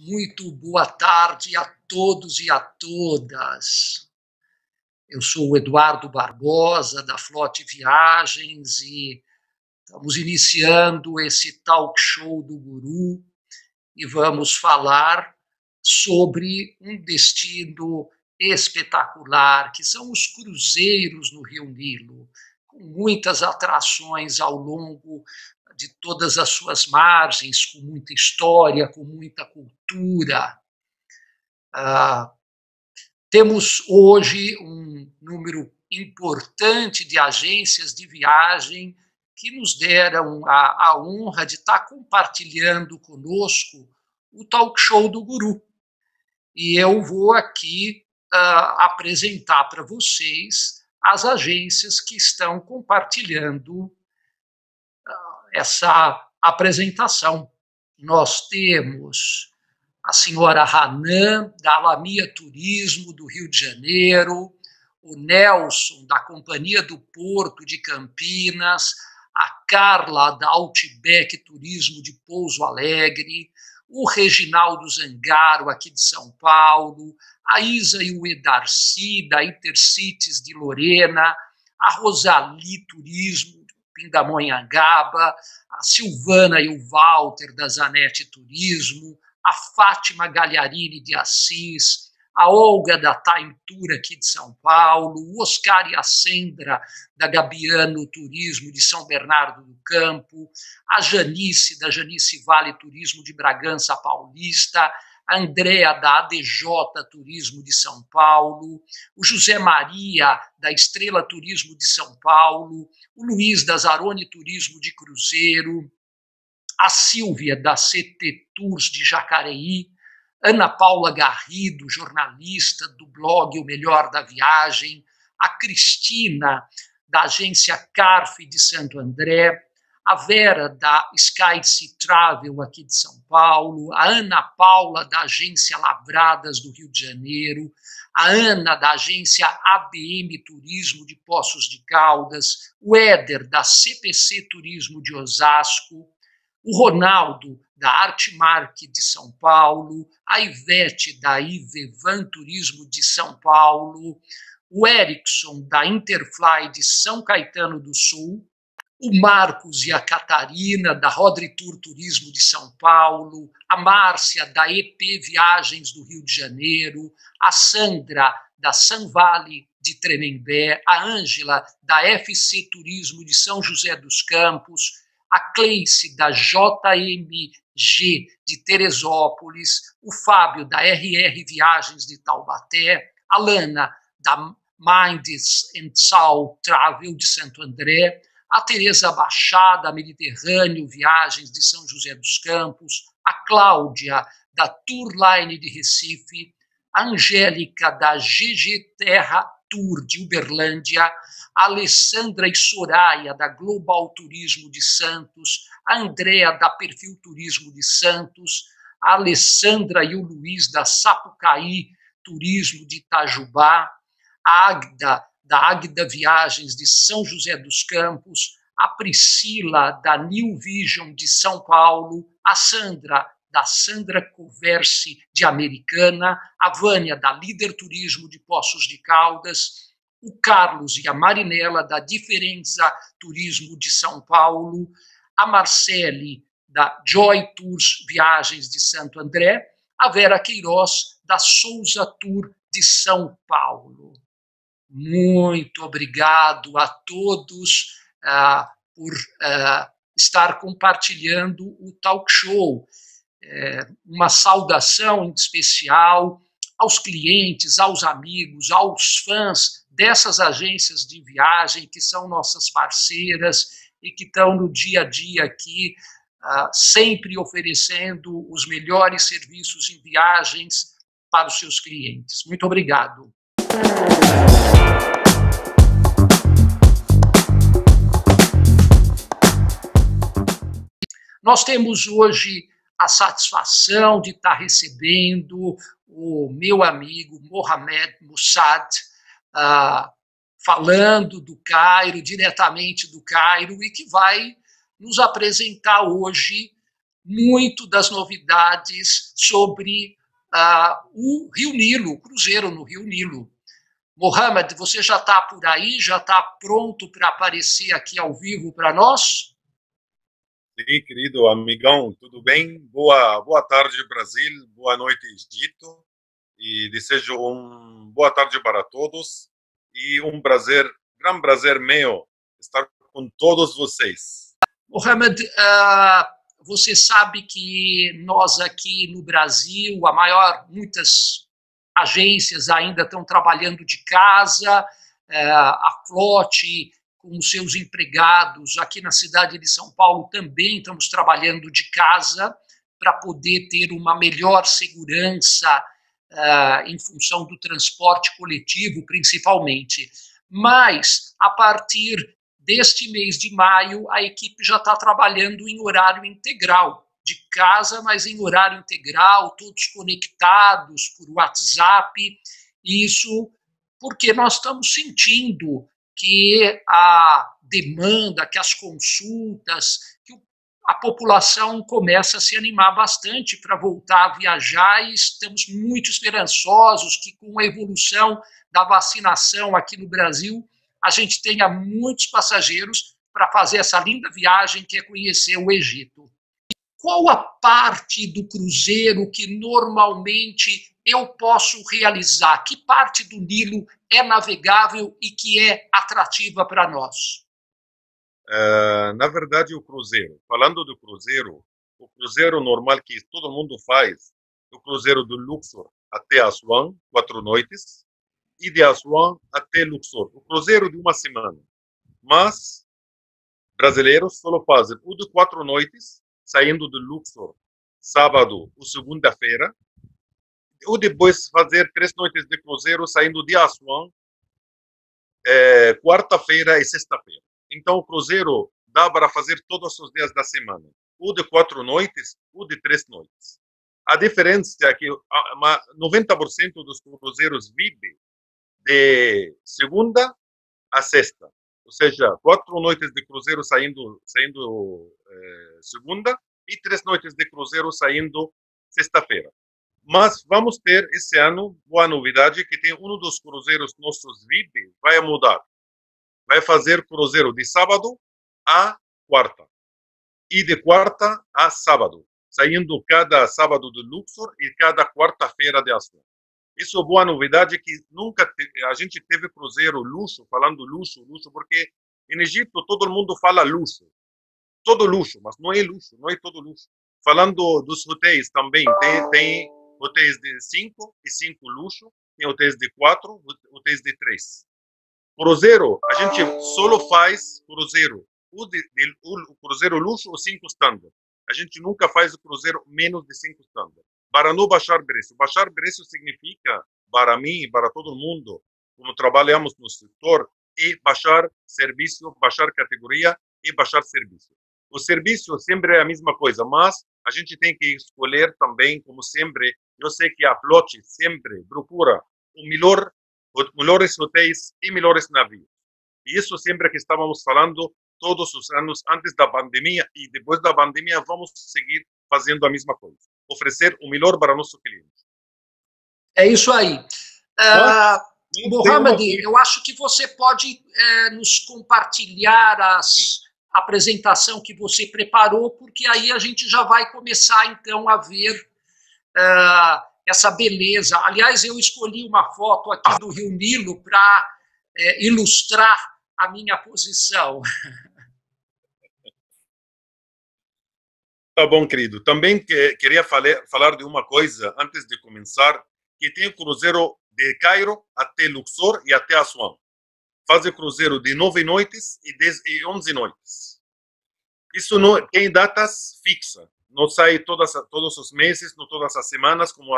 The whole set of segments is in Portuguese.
Muito boa tarde a todos e a todas. Eu sou o Eduardo Barbosa, da Flote Viagens, e estamos iniciando esse talk show do Guru e vamos falar sobre um destino espetacular, que são os cruzeiros no Rio Nilo, com muitas atrações ao longo de todas as suas margens, com muita história, com muita cultura. Temos hoje um número importante de agências de viagem que nos deram a honra de estar compartilhando conosco o talk show do Guru. E eu vou aqui apresentar para vocês as agências que estão compartilhando essa apresentação. Nós temos a senhora Hanan, da Alamia Turismo, do Rio de Janeiro, o Nelson, da Companhia do Porto de Campinas, a Carla, da Outback Turismo de Pouso Alegre, o Reginaldo Zangaro, aqui de São Paulo, a Isa e o Edarci, da Intercities de Lorena, a Rosali Turismo, de Pindamonhangaba, a Silvana e o Walter, da Zanetti Turismo, a Fátima Gagliarini de Assis, a Olga da Time Tour aqui de São Paulo, o Oscar e a Sandra da Gabiano Turismo de São Bernardo do Campo, a Janice da Janice Vale Turismo de Bragança Paulista, a Andréa da ADJ Turismo de São Paulo, o José Maria da Estrela Turismo de São Paulo, o Luiz da Zarone Turismo de Cruzeiro, a Silvia da CT Tours de Jacareí, Ana Paula Garrido, jornalista do blog O Melhor da Viagem, a Cristina, da agência Carf de Santo André, a Vera, da Skyse Travel aqui de São Paulo, a Ana Paula, da agência Lavradas do Rio de Janeiro, a Ana, da agência ABM Turismo de Poços de Caldas, o Éder, da CPC Turismo de Osasco, o Ronaldo, da Artmark de São Paulo, a Ivete, da Ivevan Turismo de São Paulo, o Erickson, da Interfly de São Caetano do Sul, o Marcos e a Catarina, da Rodritour Turismo de São Paulo, a Márcia, da EP Viagens do Rio de Janeiro, a Sandra, da Sanvale de Tremembé, a Ângela, da FC Turismo de São José dos Campos, a Cleice, da JMG de Teresópolis, o Fábio, da RR Viagens de Taubaté, a Lana, da Minds and Soul Travel de Santo André, a Tereza Bachá, da Mediterrâneo Viagens de São José dos Campos, a Cláudia, da Tourline de Recife, a Angélica, da GG Terra Tour de Uberlândia, a Alessandra e Soraya, da Global Turismo de Santos, a Andréa, da Perfil Turismo de Santos, a Alessandra e o Luiz, da Sapucaí Turismo de Itajubá, a Agda, da Agda Viagens de São José dos Campos, a Priscila, da New Vision de São Paulo, a Sandra, da Sandra Converse de Americana, a Vânia, da Líder Turismo de Poços de Caldas, o Carlos e a Marinela, da Diferença Turismo de São Paulo, a Marcele, da Joy Tours Viagens de Santo André, a Vera Queiroz, da Souza Tour de São Paulo. Muito obrigado a todos por estar compartilhando o talk show. Uma saudação em especial aos clientes, aos amigos, aos fãs dessas agências de viagem que são nossas parceiras e que estão no dia a dia aqui, sempre oferecendo os melhores serviços em viagens para os seus clientes. Muito obrigado. Nós temos hoje a satisfação de estar recebendo o meu amigo Mohamed Moussad, falando do Cairo, diretamente do Cairo, e que vai nos apresentar hoje muito das novidades sobre o Rio Nilo, o cruzeiro no Rio Nilo. Mohamed, você já está por aí? Já está pronto para aparecer aqui ao vivo para nós? Sim, querido amigão, tudo bem? Boa tarde, Brasil. Boa noite, Egito. E desejo boa tarde para todos. E grande prazer meu estar com todos vocês. Mohamed, você sabe que nós aqui no Brasil, muitas agências ainda estão trabalhando de casa, a Flote com os seus empregados aqui na cidade de São Paulo também estamos trabalhando de casa para poder ter uma melhor segurança em função do transporte coletivo, principalmente. Mas, a partir deste mês de maio, a equipe já está trabalhando em horário integral, de casa, mas em horário integral, todos conectados por WhatsApp. Isso porque nós estamos sentindo que a demanda, que as consultas, que a população começa a se animar bastante para voltar a viajar e estamos muito esperançosos que com a evolução da vacinação aqui no Brasil, a gente tenha muitos passageiros para fazer essa linda viagem que é conhecer o Egito. Qual a parte do cruzeiro que normalmente eu posso realizar? Que parte do Nilo é navegável e que é atrativa para nós? Na verdade, falando do cruzeiro, o cruzeiro normal que todo mundo faz, o cruzeiro do Luxor até Assuan, 4 noites, e de Assuan até Luxor, o cruzeiro de uma semana. Mas brasileiros só fazem o de 4 noites, saindo do Luxor sábado ou segunda-feira, ou depois fazer 3 noites de cruzeiro saindo de Assuan quarta-feira e sexta-feira. Então, o cruzeiro dá para fazer todos os dias da semana, ou de 4 noites, ou de 3 noites. A diferença é que 90% dos cruzeiros vivem de segunda a sexta, ou seja, 4 noites de cruzeiro saindo segunda e 3 noites de cruzeiro saindo sexta-feira. Mas vamos ter esse ano boa novidade que tem um dos cruzeiros nossos VIP vai mudar, vai fazer cruzeiro de sábado a quarta e de quarta a sábado, saindo cada sábado do Luxor e cada quarta-feira de Assuan. Isso é boa novidade que a gente teve cruzeiro luxo, falando luxo, porque em Egito todo mundo fala luxo, todo luxo, mas não é luxo, não é todo luxo. Falando dos hotéis também, tem hotéis de 5 e 5 luxo, tem hotéis de 4, hotéis de 3. Cruzeiro, a gente só faz cruzeiro, o cruzeiro luxo ou 5 standard. A gente nunca faz o cruzeiro menos de 5 standard. Para não baixar preço. Baixar preço significa, para mim e para todo mundo, como trabalhamos no setor, e baixar serviço, baixar categoria e baixar serviço. O serviço sempre é a mesma coisa, mas a gente tem que escolher também, como sempre, eu sei que a Flote sempre procura melhores hotéis e melhores navios. E isso sempre que estávamos falando todos os anos antes da pandemia e depois da pandemia vamos seguir fazendo a mesma coisa. Oferecer o melhor para nosso cliente. É isso aí. Mohamed, eu acho que você pode nos compartilhar a apresentação que você preparou, porque aí a gente já vai começar, então, a ver essa beleza. Aliás, eu escolhi uma foto aqui do Rio Nilo para ilustrar a minha posição. Tá bom, querido. Também queria falar de uma coisa antes de começar, que tem o cruzeiro de Cairo até Luxor e até Assuan. Faz o cruzeiro de 9 noites e 11 noites. Isso não tem datas fixas. Não sai todos os meses, não todas as semanas, como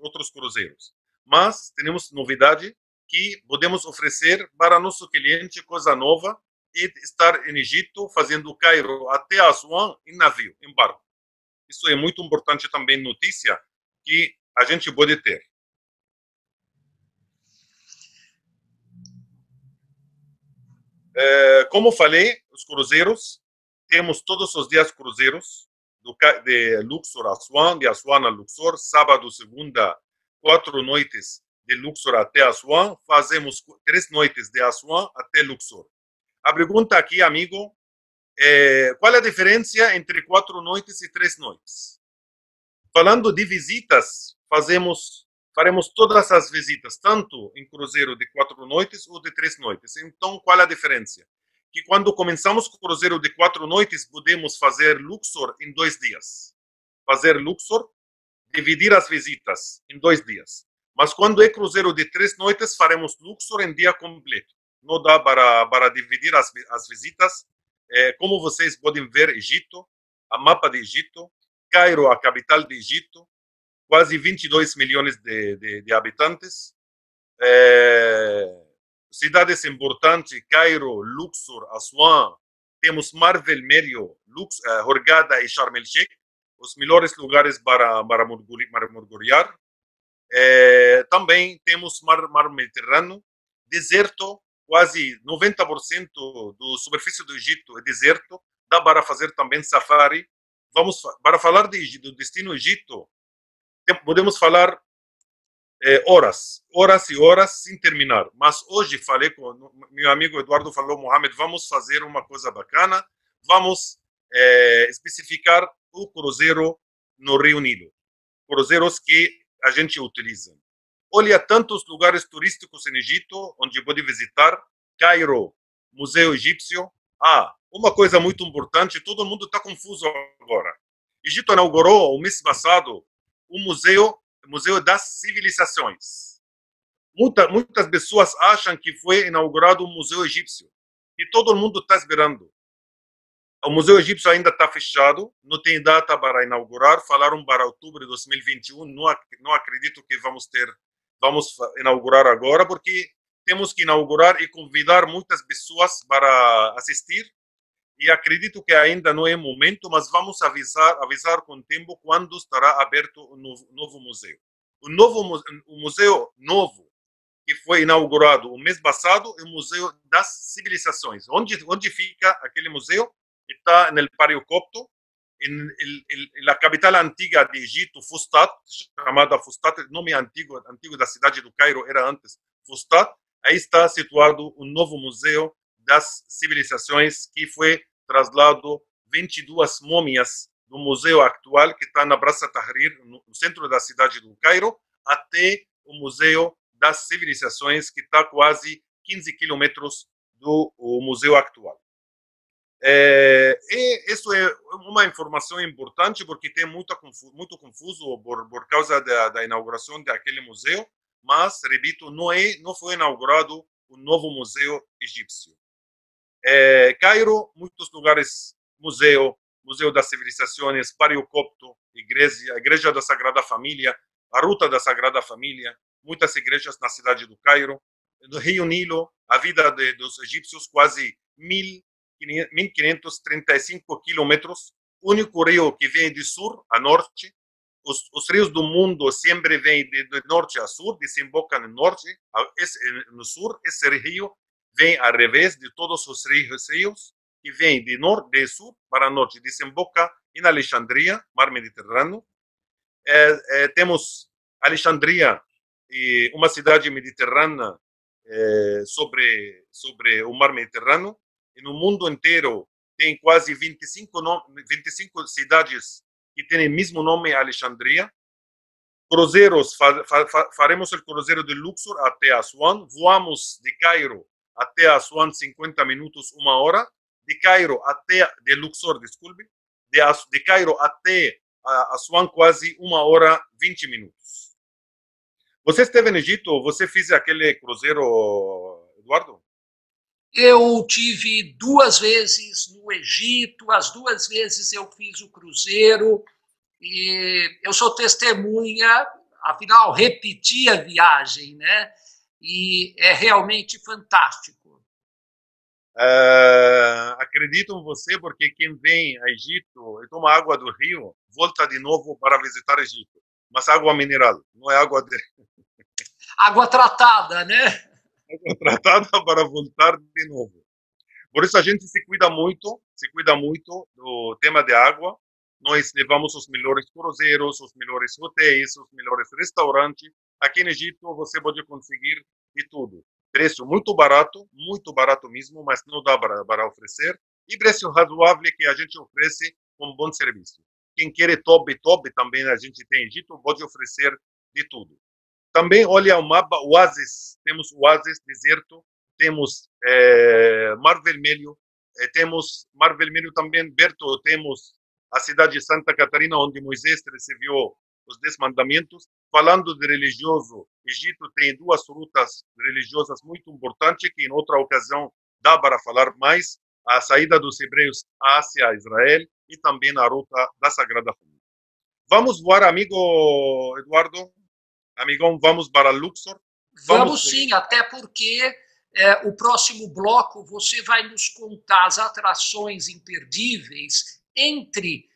outros cruzeiros. Mas temos novidade que podemos oferecer para nosso cliente coisa nova e estar em Egito fazendo Cairo até Assuan em navio, em barco. Isso é muito importante também, notícia que a gente pode ter. Como falei, os cruzeiros, temos todos os dias cruzeiros de Luxor a Assuan, de Assuan a Luxor, sábado, segunda, 4 noites de Luxor até Assuan, fazemos 3 noites de Assuan até Luxor. A pergunta aqui, amigo, qual é a diferença entre 4 noites e 3 noites? Falando de visitas, faremos todas as visitas, tanto em cruzeiro de 4 noites ou de 3 noites. Então, qual é a diferença? Que quando começamos com o cruzeiro de 4 noites, podemos fazer Luxor em 2 dias. Fazer Luxor, dividir as visitas em 2 dias. Mas quando é cruzeiro de 3 noites, faremos Luxor em dia completo. Não dá para dividir as visitas. Como vocês podem ver, Egito, a mapa de Egito, Cairo, a capital de Egito, quase 22 milhões de habitantes. Cidades importantes, Cairo, Luxor, Assuan, temos Mar Vermelho, Hurghada e Sharm el-Sheikh, os melhores lugares para mergulhar. Também temos Mar Mediterrâneo, deserto, quase 90% da superfície do Egito é deserto, dá para fazer também safari. Para falar do destino Egito, podemos falar horas e horas sem terminar. Mas hoje falei com meu amigo Eduardo, falou, Mohamed, vamos fazer uma coisa bacana, vamos especificar o cruzeiro no Rio Nilo, cruzeiros que a gente utiliza. Olha tantos lugares turísticos em Egito, onde pode visitar, Cairo, Museu Egípcio. Uma coisa muito importante, todo mundo está confuso agora. Egito inaugurou, o mês passado, o Museu das Civilizações. Muitas pessoas acham que foi inaugurado o Museu Egípcio. E todo mundo está esperando. O Museu Egípcio ainda está fechado, não tem data para inaugurar. Falaram para outubro de 2021. Não acredito que vamos inaugurar agora, porque temos que inaugurar e convidar muitas pessoas para assistir. E acredito que ainda não é momento, mas vamos avisar com o tempo quando estará aberto o novo museu. O museu novo que foi inaugurado o mês passado é o Museu das Civilizações. Onde fica aquele museu? Está no Pário Copto, na capital antiga de Egito, Fustat, chamada Fustat, o nome antigo da cidade do Cairo era antes Fustat. Aí está situado o novo Museu das Civilizações, que foi trasladado 22 múmias do museu atual, que está na Praça Tahrir, no centro da cidade do Cairo, até o Museu das Civilizações, que está quase 15 quilômetros do museu atual. E isso é uma informação importante, porque tem muito confuso por causa da inauguração daquele museu, mas, repito, não foi inaugurado o novo museu egípcio. Cairo, muitos lugares, museu das Civilizações, Pário Copto, igreja da Sagrada Família, a Ruta da Sagrada Família, muitas igrejas na cidade do Cairo. No Rio Nilo, a vida dos egípcios, quase 1.535 quilômetros, único rio que vem de sul a norte. Os rios do mundo sempre vêm de norte a sul, desembocam no norte, no sul. Esse rio vem ao revés de todos os rios, que vem de sul para norte, desemboca em Alexandria, Mar Mediterrâneo. Temos Alexandria, uma cidade mediterrânea sobre o Mar Mediterrâneo. E no mundo inteiro tem quase 25 cidades que têm o mesmo nome, Alexandria. Cruzeiros, faremos o cruzeiro de Luxor até Assuan. Voamos de Cairo até Assuan 50 minutos, 1 hora. De Luxor, desculpe. De Cairo até Assuan quase 1 hora 20 minutos. Você esteve no Egito? Você fez aquele cruzeiro, Eduardo? Eu tive 2 vezes no Egito, as 2 vezes eu fiz o cruzeiro, e eu sou testemunha, afinal, repeti a viagem, né? E é realmente fantástico. Acredito em você, porque quem vem a Egito e toma água do rio, volta de novo para visitar Egito. Mas água mineral, não é água de... Água tratada, né? Tratada para voltar de novo. Por isso a gente se cuida muito do tema de água. nós levamos os melhores cruzeiros, os melhores hotéis, os melhores restaurantes. Aqui no Egito você pode conseguir de tudo. Preço muito barato mesmo, mas não dá para oferecer. E preço razoável que a gente oferece com bom serviço. Quem quer top, também a gente tem Egito, pode oferecer de tudo. Também olha o mapa, oásis, temos oásis, deserto, temos Mar Vermelho, temos Mar Vermelho também, Berto, temos a cidade de Santa Catarina, onde Moisés recebeu os 10 mandamentos. Falando de religioso, Egito tem duas rutas religiosas muito importantes, que em outra ocasião dá para falar mais, a saída dos hebreus à Ásia, Israel, e também a ruta da Sagrada Família. Vamos voar, amigo Eduardo? Amigão, vamos para Luxor? Vamos sim, até porque o próximo bloco você vai nos contar as atrações imperdíveis entre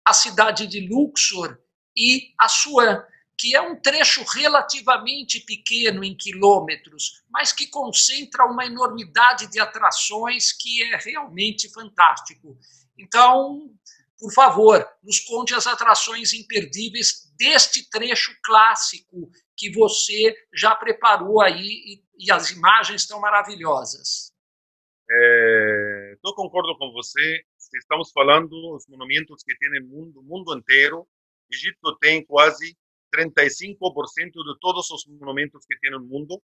a cidade de Luxor e Assuã, que é um trecho relativamente pequeno em quilômetros, mas que concentra uma enormidade de atrações que é realmente fantástico. Então, por favor, nos conte as atrações imperdíveis deste trecho clássico que você já preparou aí e as imagens estão maravilhosas. Eu concordo com você. Estamos falando dos monumentos que tem no mundo inteiro. Egito tem quase 35% de todos os monumentos que tem no mundo.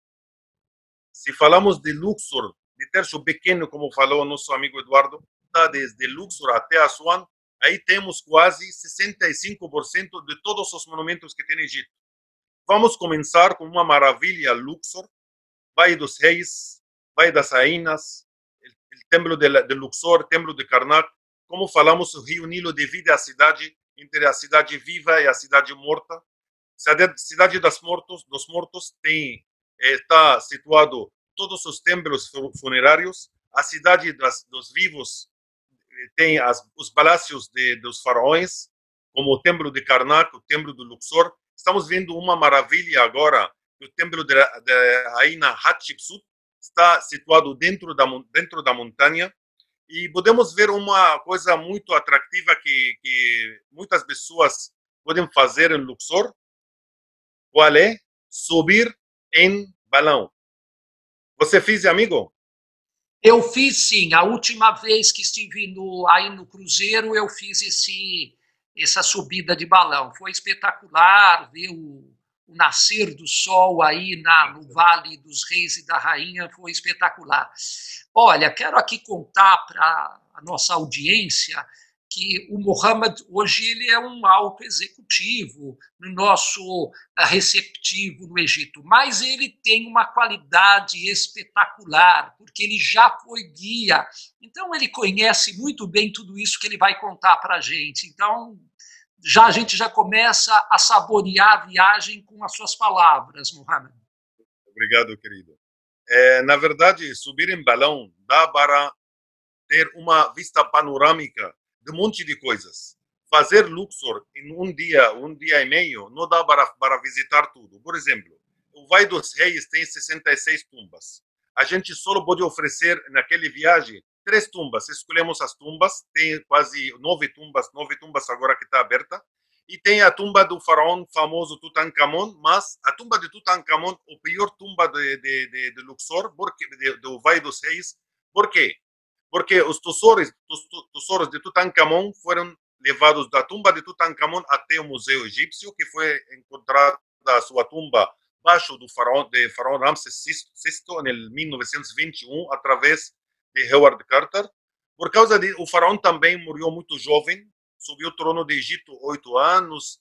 Se falamos de Luxor, de terço pequeno, como falou nosso amigo Eduardo, tá desde Luxor até Assuã, aí temos quase 65% de todos os monumentos que tem no Egito. Vamos começar com uma maravilha, Luxor, Vai dos Reis, Vai das Rainhas, o Templo de Luxor, Templo de Karnak. Como falamos, o Rio Nilo divide a cidade entre a cidade viva e a cidade morta. Cidade dos mortos está situado todos os templos funerários. A cidade dos vivos tem os palácios dos faraós, como o Templo de Karnak, o Templo de Luxor. Estamos vendo uma maravilha agora, o Templo da Rainha Hatshepsut, está situado dentro da montanha. E podemos ver uma coisa muito atrativa que muitas pessoas podem fazer em Luxor. Qual é? Subir em balão. Você fez, amigo? Eu fiz sim. A última vez que estive aí no cruzeiro, eu fiz essa subida de balão. Foi espetacular ver o nascer do sol aí no Vale dos Reis e da Rainha, foi espetacular. Olha, quero aqui contar para a nossa audiência que o Mohammed hoje ele é um alto executivo no nosso receptivo no Egito, mas ele tem uma qualidade espetacular, porque ele já foi guia, então ele conhece muito bem tudo isso que ele vai contar para a gente. Então, a gente já começa a saborear a viagem com as suas palavras, Mohammed. Obrigado, querido. Na verdade, subir em balão dá para ter uma vista panorâmica de um monte de coisas. Fazer Luxor em um dia e meio, não dá para visitar tudo. Por exemplo, o Vai dos Reis tem 66 tumbas. A gente só pode oferecer naquela viagem 3 tumbas. Escolhemos as tumbas, tem quase 9 tumbas agora que está aberta. E tem a tumba do faraó famoso Tutankhamon, mas a tumba de Tutankhamon, a pior tumba de Luxor, do Vai dos Reis. Por quê? Porque os tesouros de Tutankhamon foram levados da tumba de Tutankhamon até o Museu Egípcio, que foi encontrada a sua tumba baixo do faraó Ramsés VI em 1921, através de Howard Carter. Por causa de o faraó também morreu muito jovem, subiu ao trono de Egito 8 anos,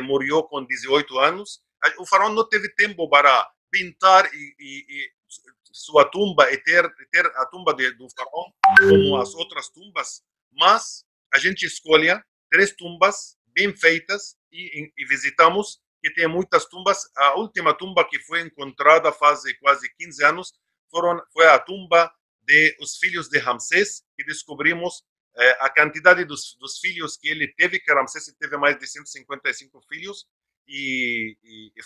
morreu com 18 anos. O faraó não teve tempo para pintar e sua tumba e ter a tumba do faraó como as outras tumbas, mas a gente escolhe 3 tumbas bem feitas e visitamos, que tem muitas tumbas. A última tumba que foi encontrada faz quase 15 anos foi a tumba dos filhos de Ramsés, que descobrimos a quantidade dos filhos que ele teve, que Ramsés teve mais de 155 filhos, e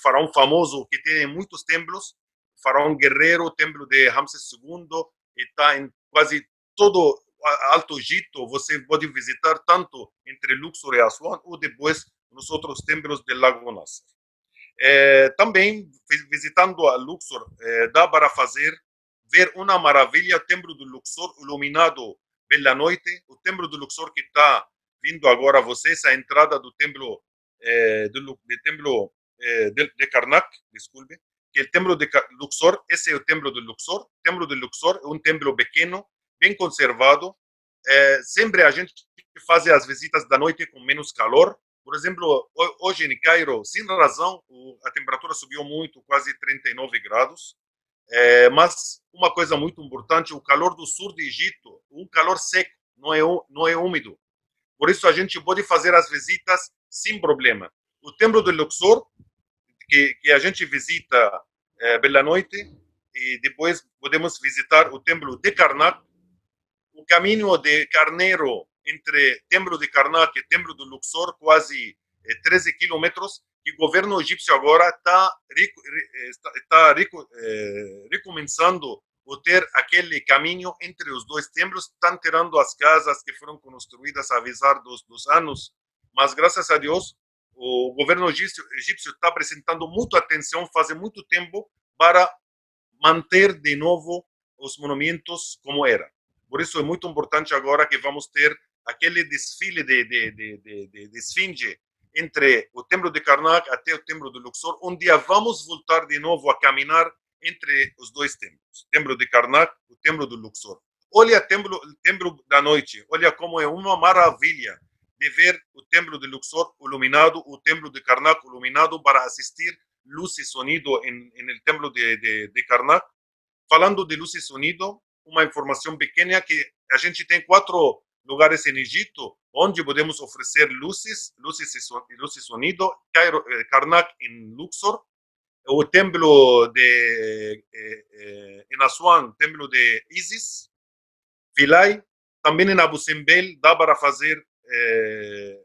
faraó famoso que tem muitos templos, faraó guerreiro, o templo de Ramsés II, está em quase todo Alto Egito, você pode visitar tanto entre Luxor e Aswan ou depois nos outros templos do Lago Nasser. Também, visitando a Luxor, dá para ver uma maravilha, o Templo do Luxor iluminado pela noite, o Templo do Luxor que está vindo agora a vocês, a entrada do templo de Karnak, desculpe, que o templo de Luxor, esse é o templo do Luxor. O templo de Luxor é um templo pequeno, bem conservado. Sempre a gente faz as visitas da noite com menos calor. Por exemplo, hoje em Cairo, sem razão, a temperatura subiu muito, quase 39 graus. Mas uma coisa muito importante, o calor do sul do Egito, um calor seco, não é úmido. Por isso a gente pode fazer as visitas sem problema. O templo de Luxor, que a gente visita pela noite, e depois podemos visitar o templo de Karnak. O caminho de Carneiro entre templo de Karnak e templo de Luxor, quase 13 quilômetros, que o governo egípcio agora está recomeçando a ter aquele caminho entre os dois templos, estão tirando as casas que foram construídas a avisar dos anos, mas graças a Deus o governo egípcio está apresentando muita atenção, faz muito tempo, para manter de novo os monumentos como era. Por isso é muito importante agora que vamos ter aquele desfile de esfinge entre o templo de Karnak até o templo de Luxor. Um dia vamos voltar de novo a caminhar entre os dois templos, o templo de Karnak e o templo de Luxor. Olha o templo da noite, olha como é uma maravilha de ver o templo de Luxor iluminado, o templo de Karnak iluminado, para assistir luz e sonido no templo de Karnak. Falando de luz e sonido, uma informação pequena, que a gente tem 4 lugares em Egito onde podemos oferecer luzes e sonido: Karnak em Luxor, o templo em Aswan, templo de Isis, Philae, também em Abu Simbel dá para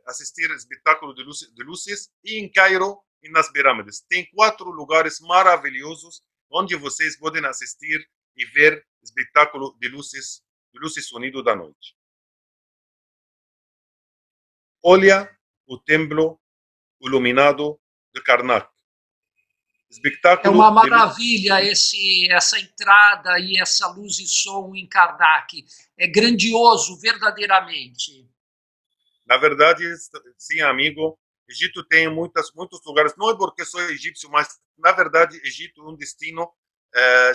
assistir espetáculo de luzes, e em Cairo, nas pirâmides. Tem 4 lugares maravilhosos onde vocês podem assistir e ver espetáculo de luzes e sonido da noite. Olha o templo iluminado de Karnak. É uma maravilha essa entrada e essa luz e som em Karnak. É grandioso, verdadeiramente. Na verdade, sim, amigo, Egito tem muitos lugares. Não é porque sou egípcio, mas, na verdade, Egito é um destino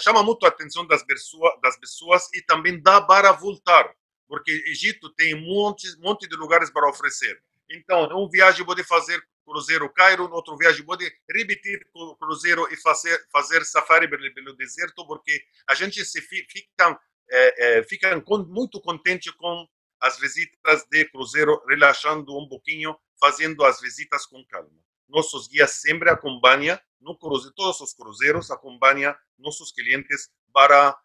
chama muito a atenção das pessoas, e também dá para voltar, porque Egito tem monte de lugares para oferecer. Então, um viagem pode fazer cruzeiro Cairo, outro viagem pode repetir o cruzeiro e fazer safari pelo deserto, porque a gente fica muito contente com as visitas de cruzeiro, relaxando um pouquinho, fazendo as visitas com calma. Nossos guias sempre acompanham, todos os cruzeiros acompanham nossos clientes para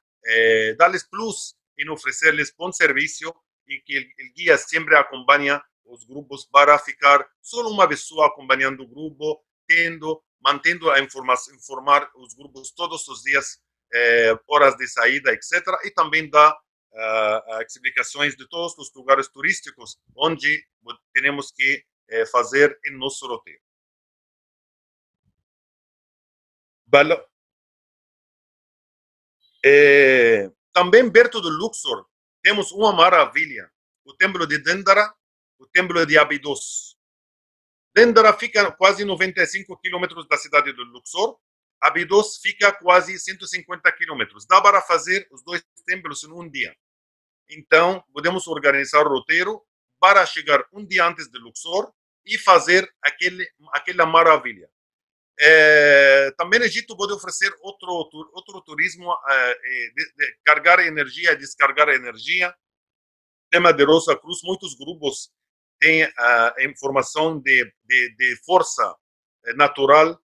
dar-lhes plus e oferecer-lhes bom serviço, e que o guia sempre acompanha os grupos para ficar só uma pessoa acompanhando o grupo, mantendo a informar os grupos todos os dias, horas de saída, etc. E também dá explicações de todos os lugares turísticos onde temos que fazer em nosso roteiro. Também perto do Luxor temos uma maravilha: o templo de Dendera, o templo de Abidos. Dendera fica quase 95 quilômetros da cidade do Luxor. Abidos fica quase 150 quilômetros. Dá para fazer os dois templos em um dia. Então, podemos organizar o roteiro para chegar um dia antes de Luxor e fazer aquela maravilha. Também o Egito pode oferecer outro turismo, de carregar energia e descarregar energia. Tema de Rosa Cruz, muitos grupos têm a informação de força natural,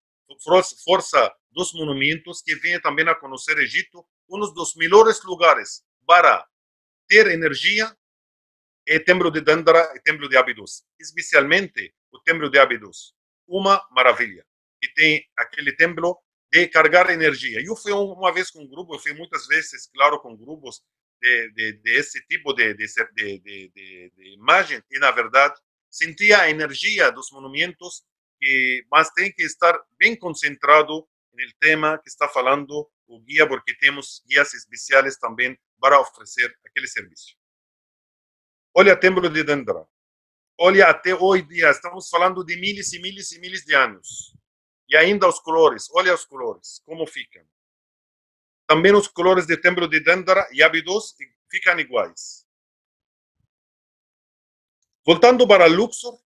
força dos monumentos, que vêm também a conhecer o Egito. Um dos melhores lugares para ter energia é o templo de Dendera e o templo de Abidos, especialmente o templo de Abidos. Uma maravilha. E tem aquele templo de carregar energia. Eu fui uma vez com um grupo, eu fui muitas vezes, claro, com grupos de esse tipo de imagem e, na verdade, sentia a energia dos monumentos, mas tem que estar bem concentrado no tema que está falando o guia, porque temos guias especiais também para oferecer aquele serviço. Olha o Templo de Dendra. Olha, até hoje dia, estamos falando de miles e miles e miles de anos. E ainda os colores, olha os colores, como ficam. Também os colores do Templo de Dendra e Abidos ficam iguais. Voltando para Luxor,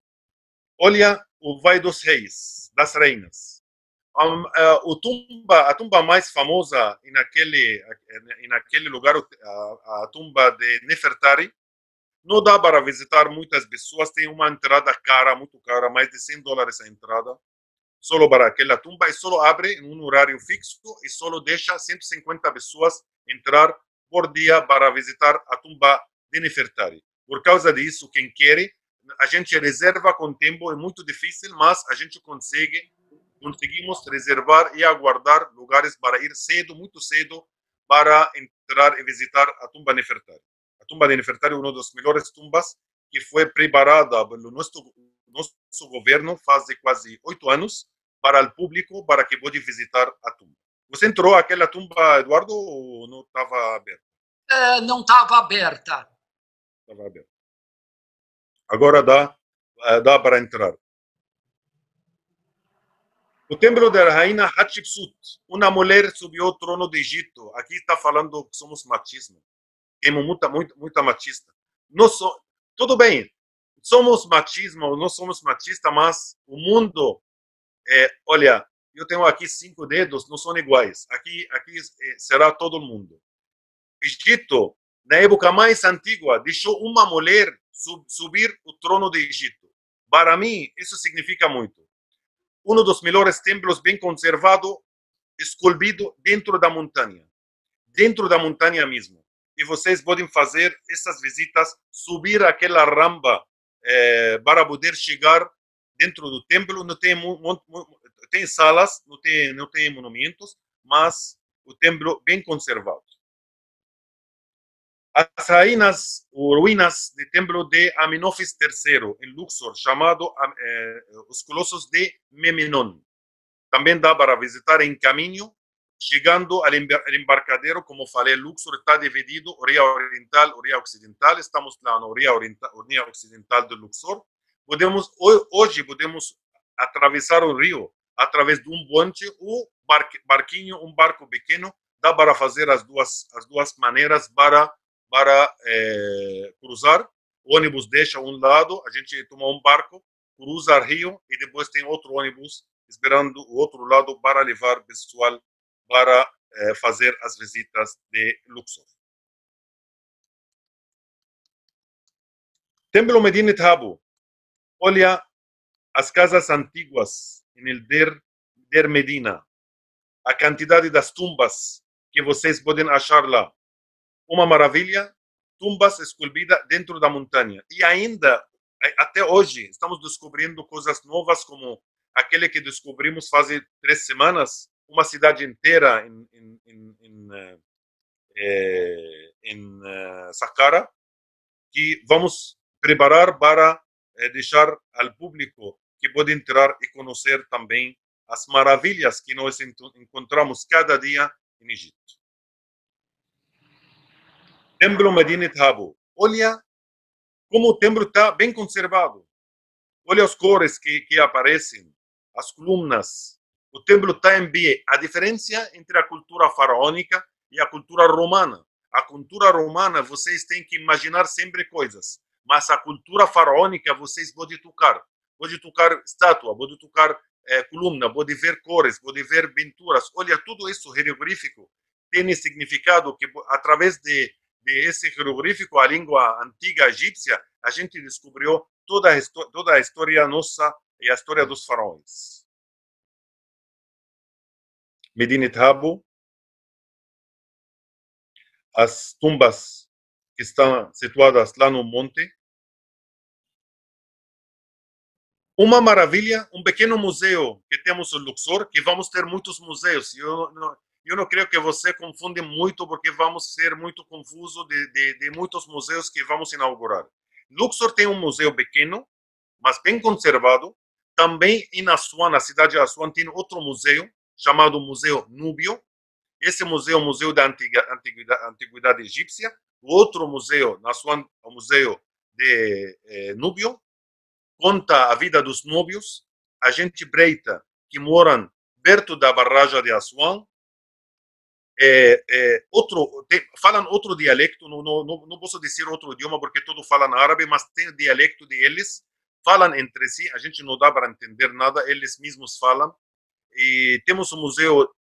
olha o Vale dos Reis, das Reinas. A tumba mais famosa naquele lugar, a tumba de Nefertari, não dá para visitar muitas pessoas, tem uma entrada cara, muito cara, mais de $100 a entrada, só para aquela tumba, e só abre em um horário fixo e só deixa 150 pessoas entrar por dia para visitar a tumba de Nefertari. Por causa disso, quem quer, a gente reserva com tempo, é muito difícil, mas a gente conseguimos reservar e aguardar lugares para ir cedo, muito cedo, para entrar e visitar a tumba Nefertari. A tumba de Nefertari é uma das melhores tumbas que foi preparada pelo nosso governo faz quase 8 anos para o público, para que pode visitar a tumba. Você entrou aquela tumba, Eduardo, ou não estava aberta? Não estava aberta. Estava aberta. Agora dá para entrar. O templo da rainha Hatshepsut, uma mulher subiu ao trono do Egito. Aqui está falando que somos machismo. Temos muita machista. Tudo bem, somos machismo, não somos machistas, mas o mundo, olha, eu tenho aqui 5 dedos, não são iguais. Aqui será todo mundo. Egito, na época mais antiga, deixou uma mulher subir o trono do Egito. Para mim, isso significa muito. Um dos melhores templos bem conservado, esculpido dentro da montanha mesmo. E vocês podem fazer essas visitas, subir aquela rampa para poder chegar dentro do templo. Não tem salas, não tem monumentos, mas o templo bem conservado. As ruínas do templo de Amenófis III, em Luxor, chamado os Colossos de Memenon. Também dá para visitar em caminho, chegando ao embarcadero. Como falei, Luxor está dividido, orilla oriental, orilla ocidental. Estamos na orilla ocidental de Luxor. Hoje podemos atravessar o rio através de um bonde ou barquinho, um barco pequeno. Dá para fazer as duas maneiras para cruzar. O ônibus deixa um lado, a gente toma um barco, cruza o rio e depois tem outro ônibus esperando o outro lado para levar pessoal para fazer as visitas de Luxor. Templo Medinet Habu. Olha as casas antigas em el Der Medina. A quantidade das tumbas que vocês podem achar lá. Uma maravilha, tumbas esculpidas dentro da montanha. E ainda, até hoje, estamos descobrindo coisas novas, como aquele que descobrimos faz 3 semanas, uma cidade inteira em Saqqara, que vamos preparar para deixar ao público que pode entrar e conhecer também as maravilhas que nós encontramos cada dia em Egito. Templo Medinet Habu. Olha como o templo está bem conservado. Olha as cores que aparecem, as colunas. O templo está em pé. A diferença entre a cultura faraônica e a cultura romana. A cultura romana, vocês têm que imaginar sempre coisas. Mas a cultura faraônica, vocês podem tocar. Pode tocar estátua, pode tocar coluna, pode ver cores, pode ver pinturas. Olha, tudo isso hieroglífico tem significado que, através de esse hieroglífico, a língua antiga egípcia, a gente descobriu toda a história nossa e a história dos faraós. Medinet Habu, as tumbas que estão situadas lá no monte. Uma maravilha, um pequeno museu que temos em Luxor, que vamos ter muitos museus. Eu não creio que você confunde muito, porque vamos ser muito confuso de muitos museus que vamos inaugurar. Luxor tem um museu pequeno, mas bem conservado. Também em Assuan, na cidade de Assuan, tem outro museu chamado Museu Núbio. Esse museu é o Museu da Antiguidade Egípcia. O outro museu, na Assuan, o Museu de Núbio, conta a vida dos núbios, a gente preta que moram perto da barragem de Assuan. Falam outro dialecto, não posso dizer outro idioma porque todos falam árabe, mas tem o dialecto deles, falam entre si, a gente não dá para entender nada, eles mesmos falam. E temos o museu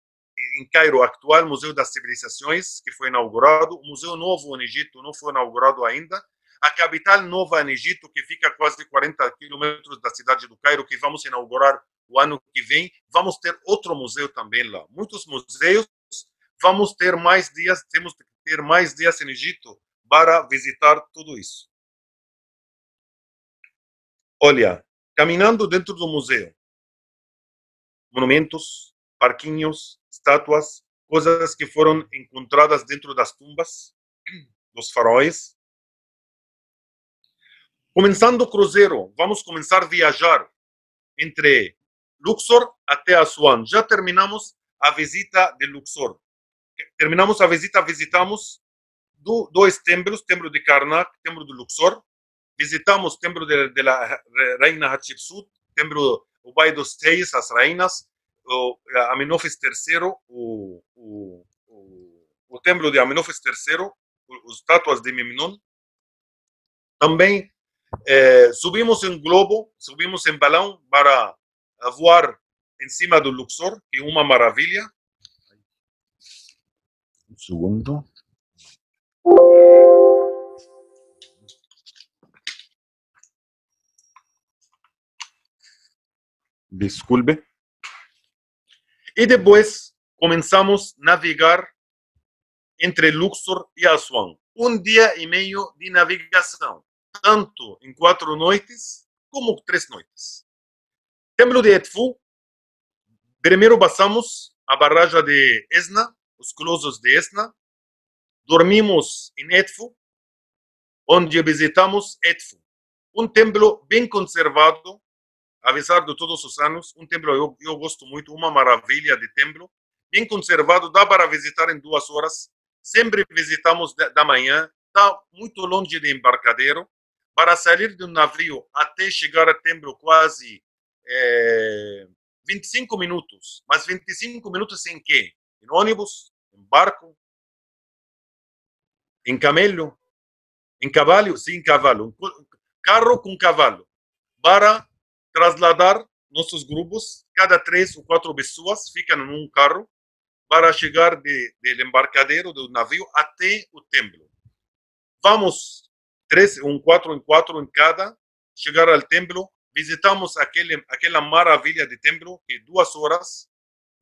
em Cairo atual, Museu das Civilizações, que foi inaugurado, o Museu Novo no Egito não foi inaugurado ainda, a capital nova no Egito, que fica quase 40 quilômetros da cidade do Cairo, que vamos inaugurar o ano que vem, vamos ter outro museu também lá. Muitos museus. Vamos ter mais dias, temos que ter mais dias no Egito para visitar tudo isso. Olha, caminhando dentro do museu, monumentos, parquinhos, estátuas, coisas que foram encontradas dentro das tumbas dos faraós. Começando o cruzeiro, vamos começar a viajar entre Luxor até Assuan. Já terminamos a visita de Luxor. Terminamos a visita, visitamos dois templos, templo de Karnak, templo de Luxor. Visitamos templo de la reina Hatshepsut, templo o pai dos seis, as rainhas, o Amenófis III, o templo de Amenófis III, as estátuas de Memnon. Também subimos em globo, subimos em balão para voar em cima do Luxor, que é uma maravilha. Un segundo. Desculpe. E depois começamos a navegar entre Luxor e Assuan. Um dia e meio de navegação, tanto em 4 noites como 3 noites. Templo de Edfu. Primeiro passamos a barragem de Esna, os Colossos de Esna. Dormimos em Edfu, onde visitamos Edfu, um templo bem conservado, apesar de todos os anos, um templo eu gosto muito, uma maravilha de templo, bem conservado, dá para visitar em 2 horas. Sempre visitamos da manhã, está muito longe de embarcadero. Para sair de um navio até chegar ao templo, quase 25 minutos. Mas 25 minutos em quê? Em ônibus, em barco, em camelo, em cavalo, sim, cavalo, carro com cavalo, para trasladar nossos grupos, cada 3 ou 4 pessoas ficam em um carro para chegar do embarcadero do navio até o templo. Vamos 4 em 4 em cada, chegar ao templo, visitamos aquela maravilha de templo, que 2 horas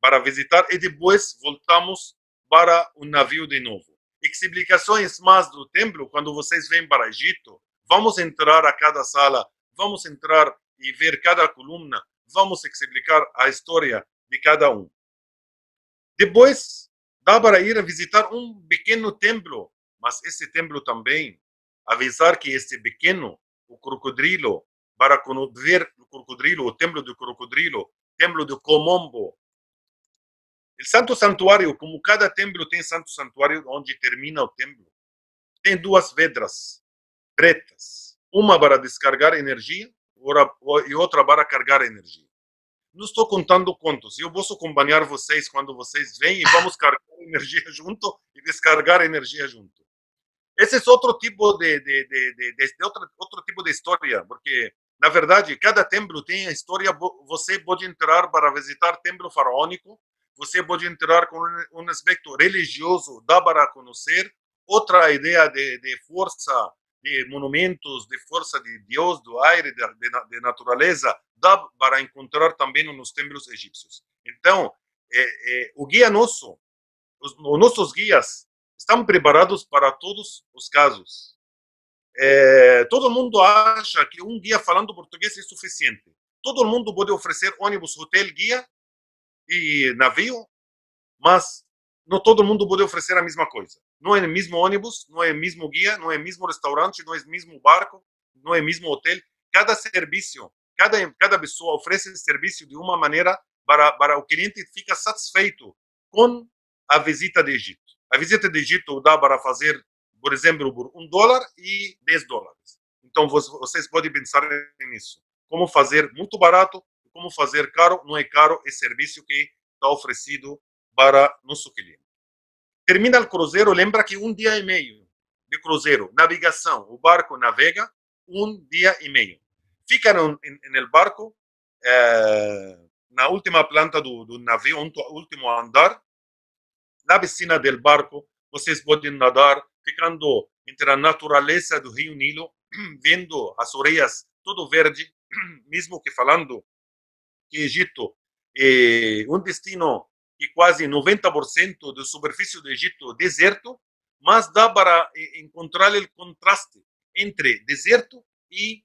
para visitar, e depois voltamos para o navio de novo. Explicações mais do templo, quando vocês vêm para o Egito, vamos entrar a cada sala, vamos entrar e ver cada coluna, vamos explicar a história de cada um. Depois, dá para ir a visitar um pequeno templo, mas esse templo também, avisar que esse pequeno, o crocodilo, para ver o crocodilo, o templo do crocodilo, templo do Komombo. O Santo Santuário, como cada templo tem Santo Santuário, onde termina o templo, tem 2 pedras pretas, uma para descargar energia e outra para carregar energia. Não estou contando contos, eu posso acompanhar vocês quando vocês vêm e vamos carregar energia junto e descargar energia junto. Esse é outro tipo outro tipo de história, porque na verdade cada templo tem a história. Você pode entrar para visitar templo faraônico, você pode entrar com um aspecto religioso, dá para conhecer outra ideia de força, de monumentos, de força de Deus, do aire, de natureza, dá para encontrar também nos templos egípcios. Então, o guia nosso, os nossos guias estão preparados para todos os casos. Todo mundo acha que um guia falando português é suficiente. Todo mundo pode oferecer ônibus, hotel, guia e navio, mas não todo mundo pode oferecer a mesma coisa. Não é o mesmo ônibus, não é o mesmo guia, não é o mesmo restaurante, não é o mesmo barco, não é o mesmo hotel. Cada serviço, cada pessoa oferece serviço de uma maneira para o cliente ficar satisfeito com a visita de Egito. A visita de Egito dá para fazer, por exemplo, por $1 e $10. Então, vocês podem pensar nisso. Como fazer muito barato, como fazer caro, não é caro, é serviço que está oferecido para nosso cliente. Termina o cruzeiro, lembra que 1 dia e meio de cruzeiro, navegação, o barco navega 1 dia e meio. Fica no barco, na última planta do navio, último andar, na piscina do barco, vocês podem nadar, ficando entre a natureza do Rio Nilo, vendo as orelhas todo verde, mesmo que falando que Egito é um destino que quase 90% da superfície do Egito é deserto, mas dá para encontrar o contraste entre deserto e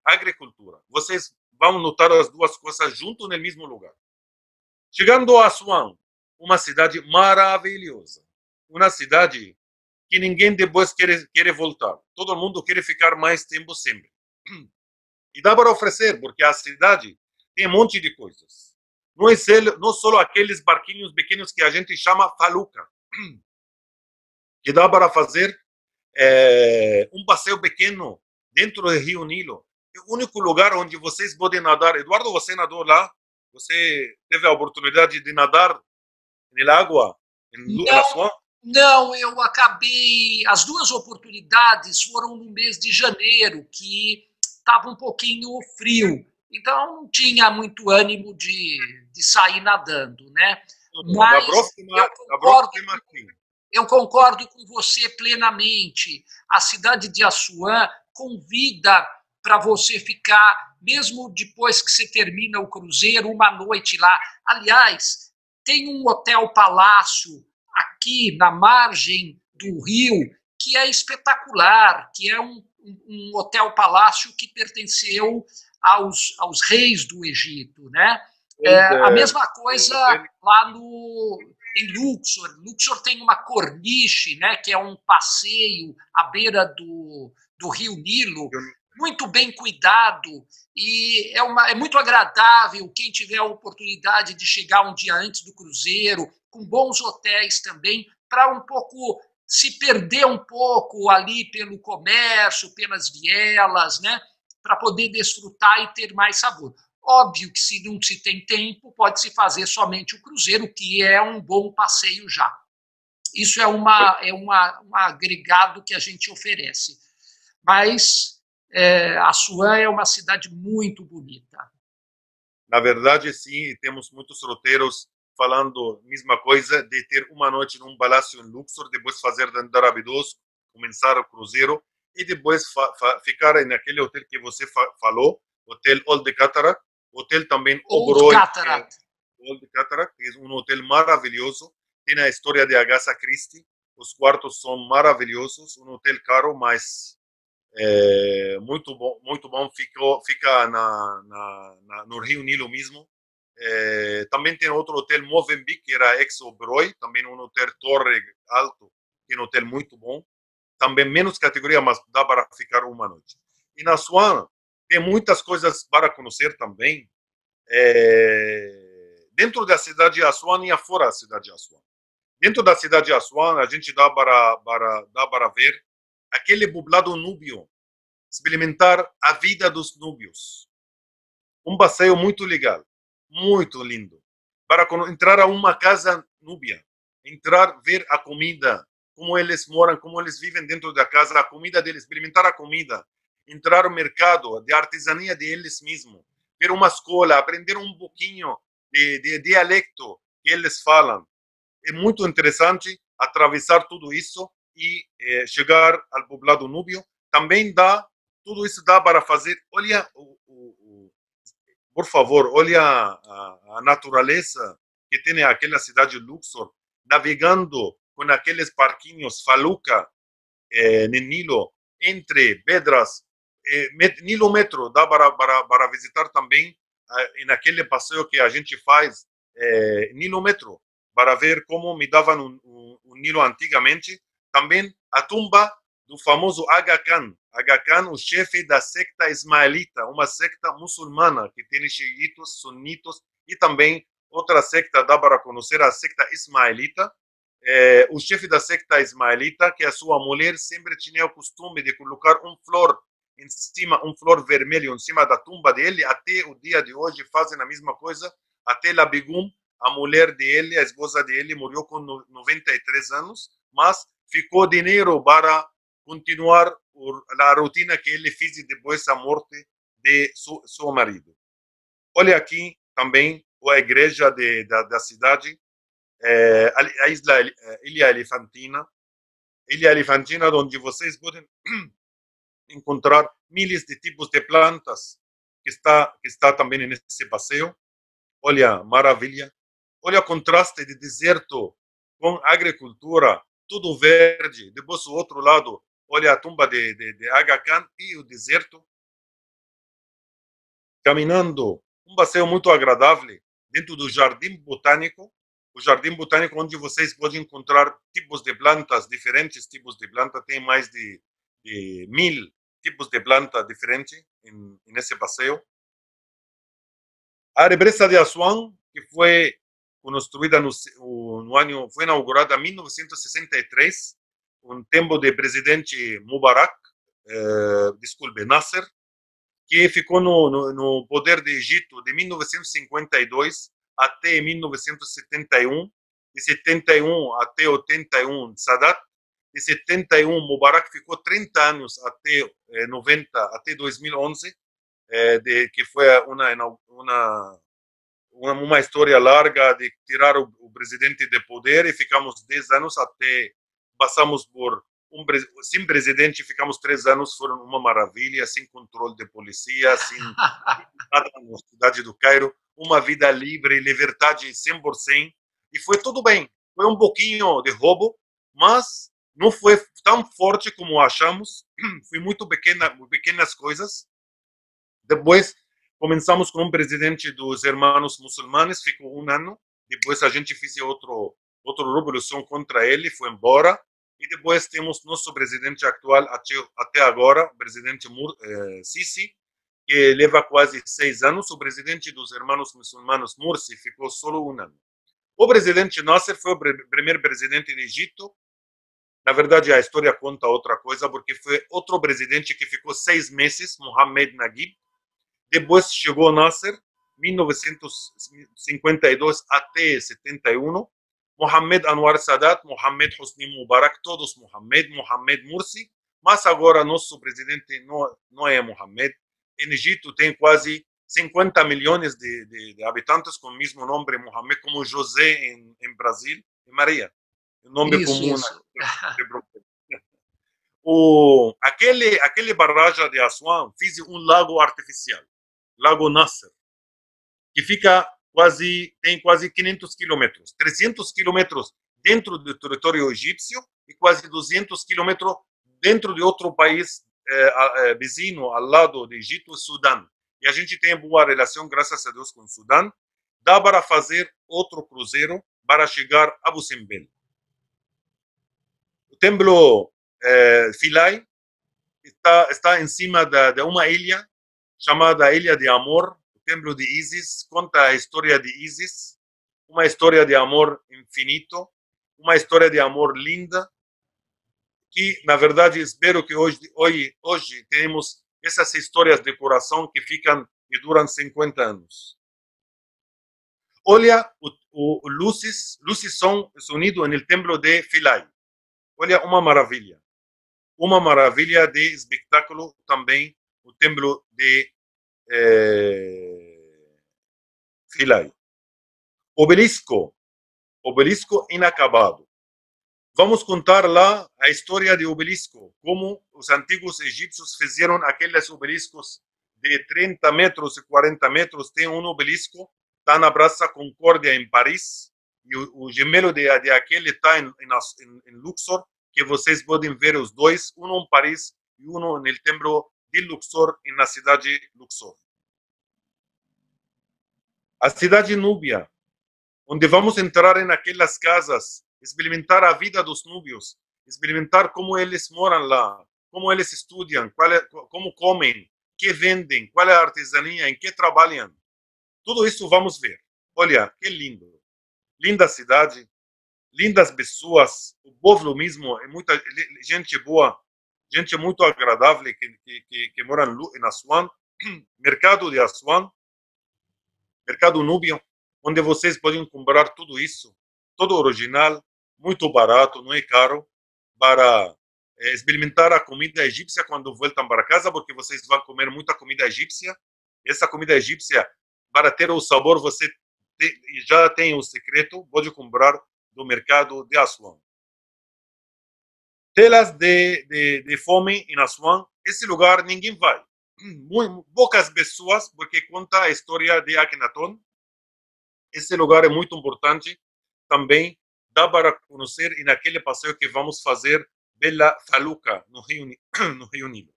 agricultura. Vocês vão notar as duas coisas junto no mesmo lugar. Chegando a Assuan, uma cidade maravilhosa, uma cidade que ninguém depois quer voltar. Todo mundo quer ficar mais tempo sempre. E dá para oferecer, porque a cidade tem um monte de coisas. Não só aqueles barquinhos pequenos que a gente chama faluca, que dá para fazer um passeio pequeno dentro do Rio Nilo. É o único lugar onde vocês podem nadar. Eduardo, você nadou lá? Você teve a oportunidade de nadar na água em Assuan? Não, eu acabei. As duas oportunidades foram no mês de janeiro, que estava um pouquinho frio. Então não tinha muito ânimo de sair nadando, né? Mas eu concordo com você plenamente. A cidade de Assuan convida para você ficar, mesmo depois que você termina o cruzeiro, uma noite lá. Aliás, tem um hotel palácio aqui na margem do rio que é espetacular, que é um hotel palácio que pertenceu aos reis do Egito, né? A mesma coisa lá em Luxor. Luxor tem uma corniche, né, que é um passeio à beira do rio Nilo, muito bem cuidado, e é muito agradável quem tiver a oportunidade de chegar um dia antes do cruzeiro, com bons hotéis também, para um pouco se perder um pouco ali pelo comércio, pelas vielas, né, para poder desfrutar e ter mais sabor. Óbvio que se não se tem tempo, pode-se fazer somente o cruzeiro, que é um bom passeio já. Isso é um agregado que a gente oferece. Mas Assuan é uma cidade muito bonita. Na verdade, sim, temos muitos roteiros falando a mesma coisa, de ter uma noite num palácio em Luxor, depois fazer Dandara Abydos, começar o cruzeiro, e depois ficar naquele hotel que você falou, Hotel Old Cataract, hotel também Old Cataract. Old Cataract, que é um hotel maravilhoso, tem a história de Agatha Christie, os quartos são maravilhosos, um hotel caro, mas muito bom, fica no Rio Nilo mesmo. Também tem outro hotel Movenpick, que era ex-Oberoi, também um hotel torre alto, que é um hotel muito bom, também menos categoria, mas dá para ficar uma noite. E na Assuan tem muitas coisas para conhecer também, dentro da cidade de Assuan e fora da cidade de Assuan. Dentro da cidade de Assuan, a gente dá para ver aquele povoado núbio, experimentar a vida dos núbios. Um passeio muito legal, muito lindo. Para entrar a uma casa núbia, entrar, ver a comida, como eles moram, como eles vivem dentro da casa, a comida deles, experimentar a comida, entrar no mercado de artesania deles mesmos, ver uma escola, aprender um pouquinho de dialecto que eles falam. É muito interessante atravessar tudo isso e chegar ao povoado núbio. Também tudo isso dá para fazer. Olha, por favor, olha a natureza que tem aquela cidade de Luxor, navegando com aqueles barquinhos faluca no Nilo, entre pedras, Nilo Metro, dá para visitar também naquele passeio que a gente faz, Nilo Metro. para ver como me davam o Nilo antigamente. Também a tumba do famoso Aga Khan. Aga Khan, o chefe da secta ismaelita, uma secta muçulmana que tem xiitos, sunitos e também outra secta, dá para conhecer a secta ismaelita. O chefe da secta ismaelita, que a sua mulher sempre tinha o costume de colocar flor em cima, flor vermelho em cima da tumba dele, até o dia de hoje fazem a mesma coisa. Até a Begum, a mulher dele, a esposa dele, morreu com 93 anos, mas ficou dinheiro para continuar a rotina que ele fez depois da morte de seu marido. Olha aqui também a igreja da cidade, a Ilha Elefantina. Ilha Elefantina, onde vocês podem encontrar milhares de tipos de plantas que está também nesse passeio. Olha, maravilha. Olha o contraste de deserto com agricultura, tudo verde. Depois, do outro lado, olha a tumba de Aga Khan e o deserto. Caminhando, um passeio muito agradável dentro do Jardim Botânico. O Jardim Botânico, onde vocês podem encontrar tipos de plantas, diferentes tipos de plantas. Tem mais de 1000 tipos de planta diferentes nesse passeio. A represa de Aswan, que foi construída no ano, foi inaugurada em 1963, um tempo de presidente Mubarak, desculpe, Nasser, que ficou no poder de Egito de 1952 até 1971, de 71 até 81 Sadat, de 71 Mubarak ficou 30 anos até 90, até 2011, que foi uma história larga de tirar o presidente de poder, e ficamos 10 anos até passamos por sem presidente, ficamos 3 anos, foram uma maravilha, sem controle de polícia, sem nada na cidade do Cairo, uma vida livre, liberdade 100%, e foi tudo bem. Foi um pouquinho de roubo, mas não foi tão forte como achamos, foi muito pequenas coisas. Depois começamos com um presidente dos Hermanos Muçulmanes, ficou um ano, depois a gente fez outra revolução contra ele, foi embora, e depois temos nosso presidente atual até agora, o presidente Sisi, que leva quase 6 anos. O presidente dos Hermanos Muçulmanos, Morsi, ficou só um ano. O presidente Nasser foi o primeiro presidente do Egito. Na verdade, a história conta outra coisa, porque foi outro presidente que ficou 6 meses, Mohamed Naguib. Depois chegou Nasser, 1952 até 71. Mohamed Anwar Sadat, Mohamed Hosni Mubarak, todos Mohamed Morsi. Mas agora nosso presidente não é Mohamed. Em Egito tem quase 50 milhões de habitantes com o mesmo nome, Mohamed, como José em Brasil e Maria. O nome comum. Aquele barragem de Aswan fez um lago artificial, Lago Nasser, que tem quase 500 quilômetros, 300 quilômetros dentro do território egípcio e quase 200 quilômetros dentro de outro país vizinho ao lado do Egito, Sudão. E a gente tem boa relação, graças a Deus, com o Sudão. Dá para fazer outro cruzeiro para chegar a Abu Simbel. O templo Philae está em cima de uma ilha chamada Ilha de Amor. O templo de Isis conta a história de Isis, uma história de amor infinito, uma história de amor linda, que, na verdade, espero que hoje tenhamos essas histórias de coração que ficam e duram 50 anos. Olha luzes são unidas no templo de Philae. Olha, uma maravilha de espetáculo também, o templo de Philae. Obelisco inacabado. Vamos contar lá a história do obelisco, como os antigos egípcios fizeram aqueles obeliscos de 30 metros e 40 metros. Tem um obelisco, está na Praça Concórdia, em Paris, e o gemelo de aquele está em Luxor, que vocês podem ver os dois, um em Paris e um no templo de Luxor, na cidade de Luxor. A cidade de Núbia onde vamos entrar em aquelas casas, experimentar a vida dos núbios, experimentar como eles moram lá, como eles estudam, como comem, que vendem, qual é a artesania, em que trabalham. Tudo isso vamos ver. Olha, que lindo. Linda cidade, lindas pessoas, o povo mesmo é muita gente boa, gente muito agradável que mora em Assuan, mercado de Assuan, mercado núbio, onde vocês podem comprar tudo isso, todo original, muito barato, não é caro, para experimentar a comida egípcia quando voltam para casa, porque vocês vão comer muita comida egípcia. Essa comida egípcia, para ter o sabor, você já tem o secreto, pode comprar do mercado de Assuan. Telas de fome em Assuan, esse lugar ninguém vai. Muito, poucas pessoas, porque conta a história de Akhenaton. Esse lugar é muito importante. Também dá para conhecer e naquele passeio que vamos fazer Bela Faluca, no Rio Nilo.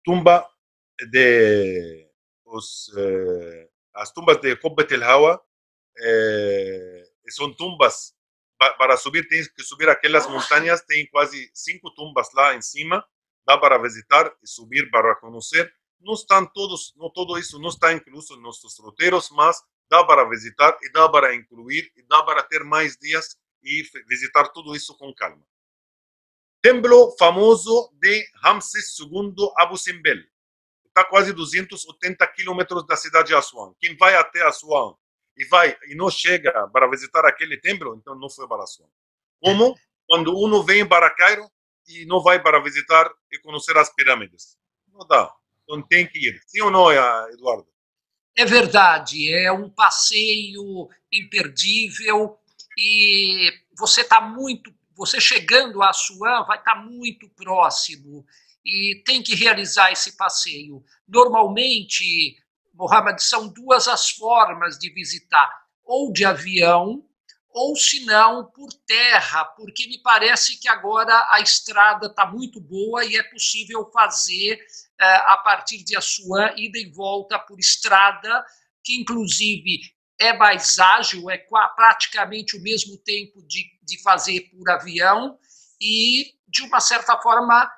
Tumba de as tumbas de Qubbat el-Hawa são tumbas para subir, tem que subir aquelas montanhas, tem quase 5 tumbas lá em cima, dá para visitar e subir para conhecer. Não estão todos, não tudo isso não está incluso nos nossos roteiros, mas dá para visitar e dá para incluir e dá para ter mais dias e visitar tudo isso com calma. Templo famoso de Ramsés II Abu Simbel. Está quase 280 quilômetros da cidade de Assuan. Quem vai até Assuan e não chega para visitar aquele templo, então não foi para Assuan. Como quando uno vem para Cairo e não vai para visitar e conhecer as pirâmides. Não dá. Então tem que ir. Sim ou não, Eduardo? É verdade, é um passeio imperdível e você chegando a Assuan vai estar muito próximo e tem que realizar esse passeio. Normalmente, Mohamed, são duas as formas de visitar, ou de avião, ou se não, por terra, porque me parece que agora a estrada está muito boa e é possível fazer, a partir de Assuan, ida e volta por estrada, que inclusive é mais ágil, é praticamente o mesmo tempo de fazer por avião e, de uma certa forma,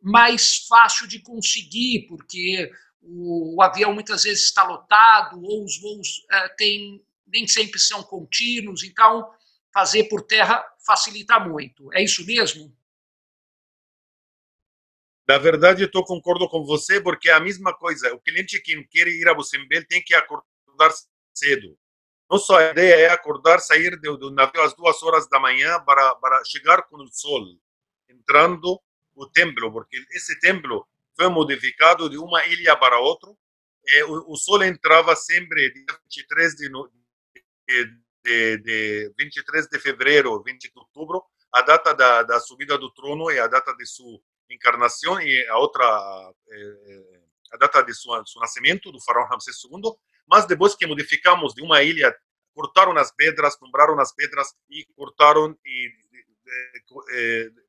mais fácil de conseguir, porque o avião muitas vezes está lotado ou os voos nem sempre são contínuos, então fazer por terra facilita muito. É isso mesmo? Na verdade, eu concordo com você, porque é a mesma coisa. O cliente que quer ir a Abu Simbel tem que acordar cedo. Nossa ideia é acordar, sair do navio às 2 horas da manhã para chegar com o sol, entrando o templo, porque esse templo foi modificado de uma ilha para outra. O sol entrava sempre dia 23 de fevereiro, 20 de outubro, a data da subida do trono e a data de sua encarnação e a outra a data de seu nascimento, do faraó Ramsés II, mas depois que modificamos de uma ilha, cortaram as pedras, nombraram as pedras e cortaram e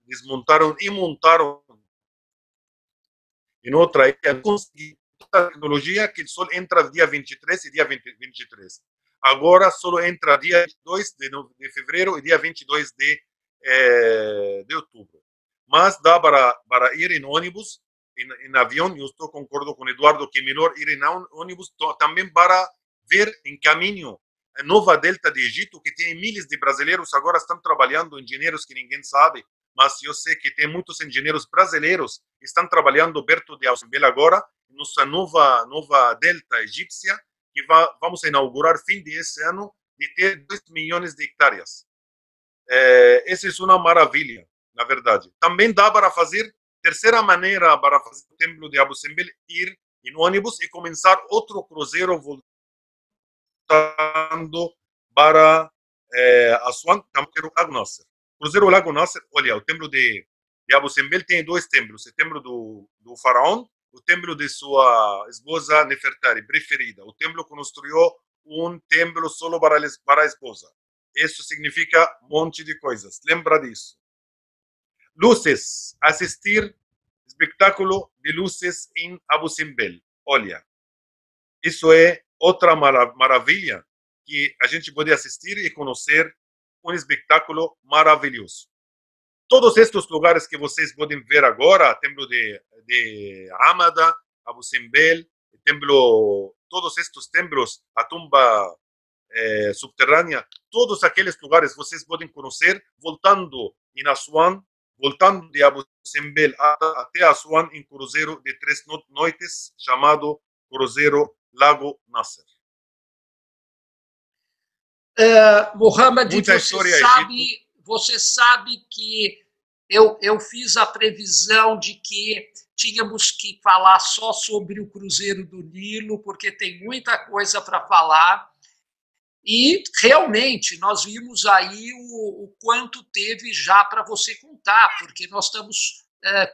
desmontaram e montaram em outra ilha, consegui a tecnologia que o sol entra dia 23 e dia 23. Agora só entra dia 2 de fevereiro e dia 22 de outubro. Mas dá para ir em ônibus, em avião, eu estou concordo com o Eduardo que é melhor ir em ônibus também para ver em caminho a nova delta de Egito, que tem milhares de brasileiros agora estão trabalhando, engenheiros que ninguém sabe, mas eu sei que tem muitos engenheiros brasileiros que estão trabalhando perto de Abu Simbel agora, nossa nova delta egípcia, que vamos inaugurar fim desse ano, de ter 2 milhões de hectares. Essa é uma maravilha, na verdade. Também dá para fazer, terceira maneira para fazer o templo de Abu Simbel, ir em ônibus e começar outro cruzeiro voltando para Assuan, Lago Nasser. Cruzeiro Lago Nasser, olha, o templo de Abu Simbel tem 2 templos, o templo do faraó, o templo de sua esposa Nefertari, preferida. O templo construiu um templo solo para a esposa. Isso significa um monte de coisas. Lembra disso. Luzes. Assistir espetáculo de luzes em Abu Simbel. Olha, isso é outra maravilha que a gente pode assistir e conhecer um espetáculo maravilhoso. Todos estes lugares que vocês podem ver agora, templo de Amada, Abu Simbel, templo, todos estes templos, a tumba subterrânea, todos aqueles lugares vocês podem conhecer voltando em Aswan, voltando de Abu Simbel até Aswan em cruzeiro de 3 noites, chamado Cruzeiro Lago Nasser. Mohamed, você sabe que eu fiz a previsão de que tínhamos que falar só sobre o Cruzeiro do Nilo, porque tem muita coisa para falar. E realmente nós vimos aí o quanto teve já para você contar, porque nós estamos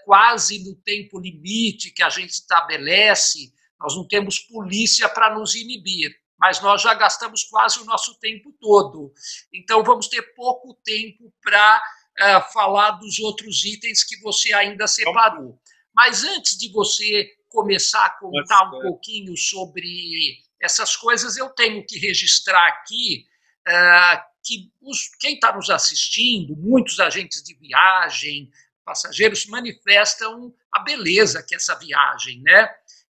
quase no tempo limite que a gente estabelece, nós não temos polícia para nos inibir, mas nós já gastamos quase o nosso tempo todo. Então vamos ter pouco tempo para falar dos outros itens que você ainda separou. Mas antes de você começar a contar um pouquinho sobre essas coisas, eu tenho que registrar aqui que quem está nos assistindo, muitos agentes de viagem, passageiros, manifestam a beleza que é essa viagem, né?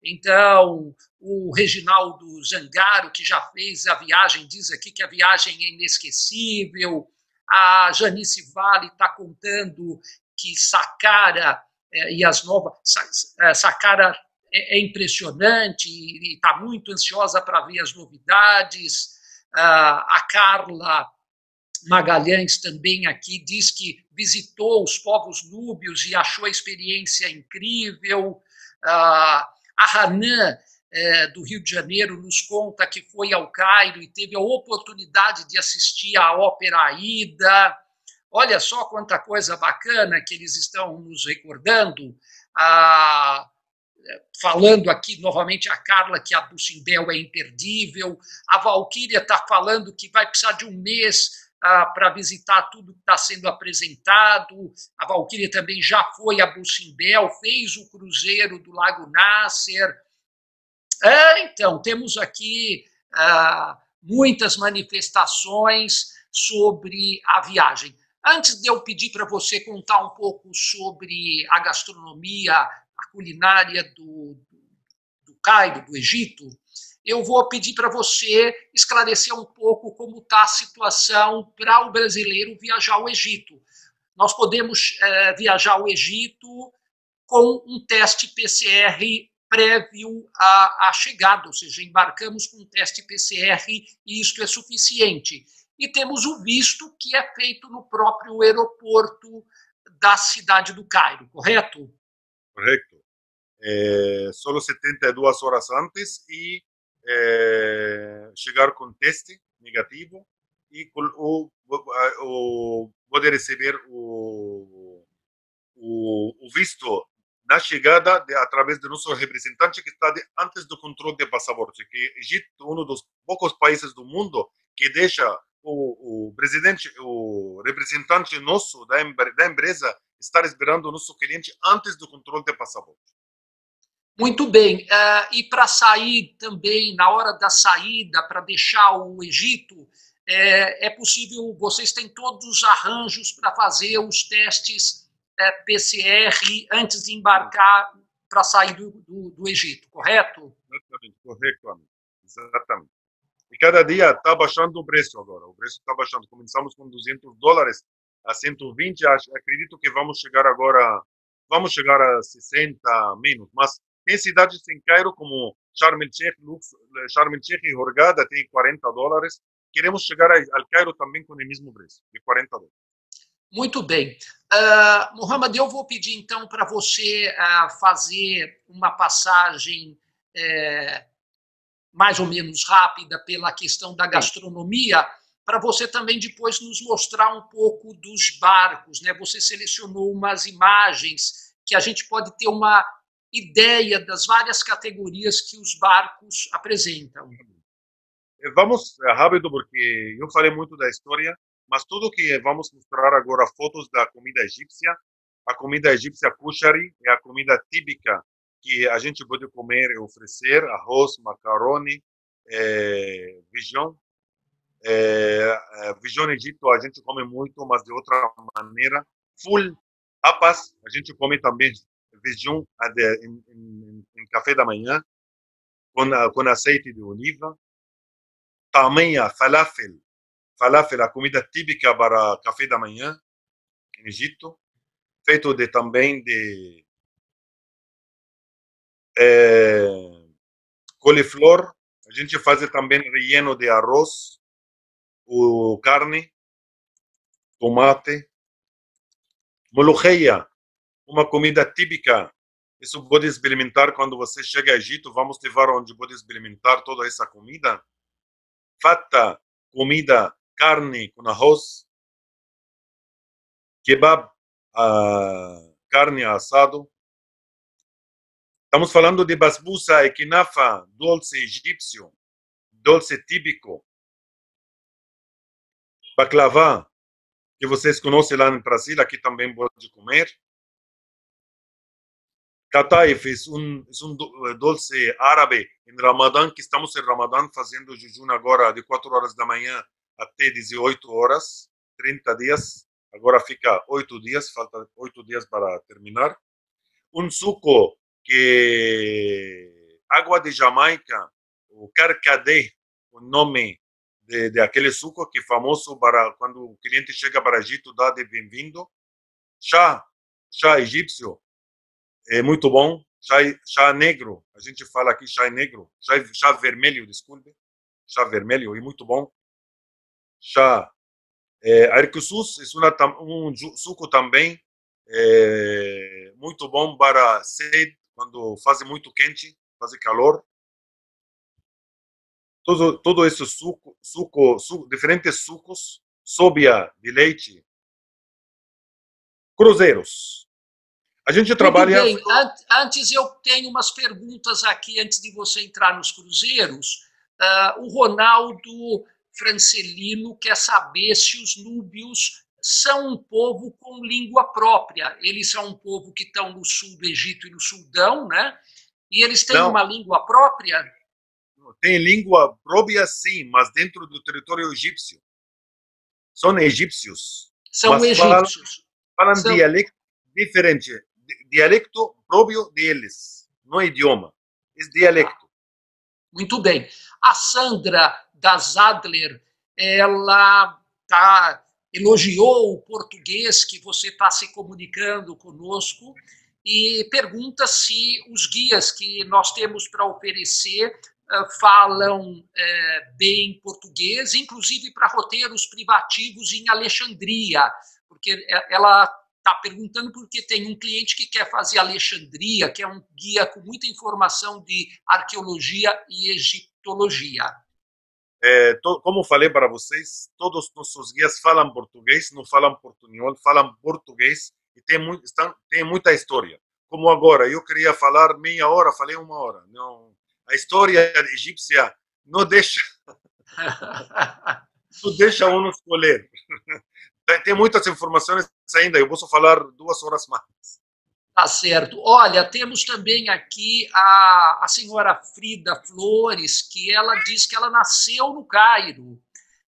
Então, o Reginaldo Zangaro, que já fez a viagem, diz aqui que a viagem é inesquecível. A Janice Vale está contando que Saqqara e as novas... Saqqara é impressionante e está muito ansiosa para ver as novidades. A Carla Magalhães também aqui diz que visitou os povos núbios e achou a experiência incrível. A Hanan, do Rio de Janeiro, nos conta que foi ao Cairo e teve a oportunidade de assistir à Ópera Aida. Olha só quanta coisa bacana que eles estão nos recordando. Falando aqui novamente a Carla que a Abu Simbel é imperdível. A Valquíria está falando que vai precisar de um mês para visitar tudo que está sendo apresentado. A Valquíria também já foi a Abu Simbel, fez o cruzeiro do Lago Nasser. Então, temos aqui muitas manifestações sobre a viagem. Antes de eu pedir para você contar um pouco sobre a gastronomia, a culinária do Cairo, do Egito, eu vou pedir para você esclarecer um pouco como está a situação para o brasileiro viajar ao Egito. Nós podemos viajar ao Egito com um teste PCR prévio à chegada, ou seja, embarcamos com um teste PCR e isto é suficiente. E temos o visto que é feito no próprio aeroporto da cidade do Cairo, correto? Correto. Só 72 horas antes e chegar com teste negativo e poder receber o visto na chegada através do nosso representante que está antes do controle de passaporte, que o Egito é um dos poucos países do mundo que deixa o representante nosso da empresa estar esperando o nosso cliente antes do controle de passaporte. Muito bem. E para sair também, na hora da saída, para deixar o Egito, é possível, vocês têm todos os arranjos para fazer os testes PCR antes de embarcar para sair do Egito, correto? Exatamente, correto, amigo. Exatamente. E cada dia está baixando o preço agora. O preço está baixando. Começamos com $200 a 120. Acredito que vamos chegar agora, vamos chegar a 60 menos. Mas tem cidades em Cairo como Sharm el-Sheikh e Hurghada tem $40. Queremos chegar ao Cairo também com o mesmo preço, de $40. Muito bem. Mohamed, eu vou pedir então para você fazer uma passagem mais ou menos rápida pela questão da gastronomia, para você também depois nos mostrar um pouco dos barcos, né? Você selecionou umas imagens que a gente pode ter uma ideia das várias categorias que os barcos apresentam. Vamos rápido, porque eu falei muito da história, mas tudo que vamos mostrar agora, fotos da comida egípcia. A comida egípcia kushari é a comida típica que a gente pode comer e oferecer: arroz, macarone, Vision. Vision Egito a gente come muito, mas de outra maneira. Full Apas, a gente come também Vision em café da manhã, com azeite de oliva. Tamanha, falafel. Falafel, a comida típica para café da manhã em Egito, feito também de coliflor. A gente faz também relleno de arroz, ou carne, tomate. Molocheia, uma comida típica. Isso pode experimentar quando você chega ao Egito. Vamos levar onde pode experimentar toda essa comida. Fata, comida, carne com arroz. Kebab, carne assado. Estamos falando de basbousa e kinafa, doce egípcio, doce típico. Baklava, que vocês conhecem lá no Brasil, aqui também pode comer. Kataif é um doce árabe em Ramadã, que estamos em Ramadã fazendo jejum agora de 4 horas da manhã até 18 horas, 30 dias. Agora fica 8 dias, falta 8 dias para terminar. Um suco que água de Jamaica, o carcadé, o nome de aquele suco que é famoso para quando o cliente chega para o Egito, dá de bem-vindo. Chá egípcio, é muito bom. Chá negro, a gente fala aqui chá negro, chá vermelho, desculpe. Chá vermelho, é muito bom. Chá Arcosus é um suco também muito bom para sede, quando faz muito quente, faz calor. Todo esse suco, diferentes sucos, sobia de leite, cruzeiros. A gente trabalha... Muito bem. Antes eu tenho umas perguntas aqui, antes de você entrar nos cruzeiros. O Ronaldo Francelino quer saber se os núbios são um povo com língua própria. Eles são um povo que estão no sul do Egito e no Sudão, né? E eles têm uma língua própria? Tem língua própria, sim, mas dentro do território egípcio. São egípcios. São egípcios. Falam dialecto diferente. Dialecto próprio deles. Não é idioma. É dialecto. Muito bem. A Sandra da Zadler, ela elogiou o português que você está se comunicando conosco e pergunta se os guias que nós temos para oferecer falam bem português, inclusive para roteiros privativos em Alexandria, porque ela está perguntando porque tem um cliente que quer fazer Alexandria, que é um guia com muita informação de arqueologia e egiptologia. Como falei para vocês, todos os nossos guias falam português, não falam portunhol, falam português e tem muita história. Como agora, eu queria falar meia hora, falei 1 hora. Não, a história egípcia não deixa um escolher. Tem muitas informações ainda, eu posso falar 2 horas mais. Tá certo. Olha, temos também aqui a senhora Frida Flores, que ela diz que ela nasceu no Cairo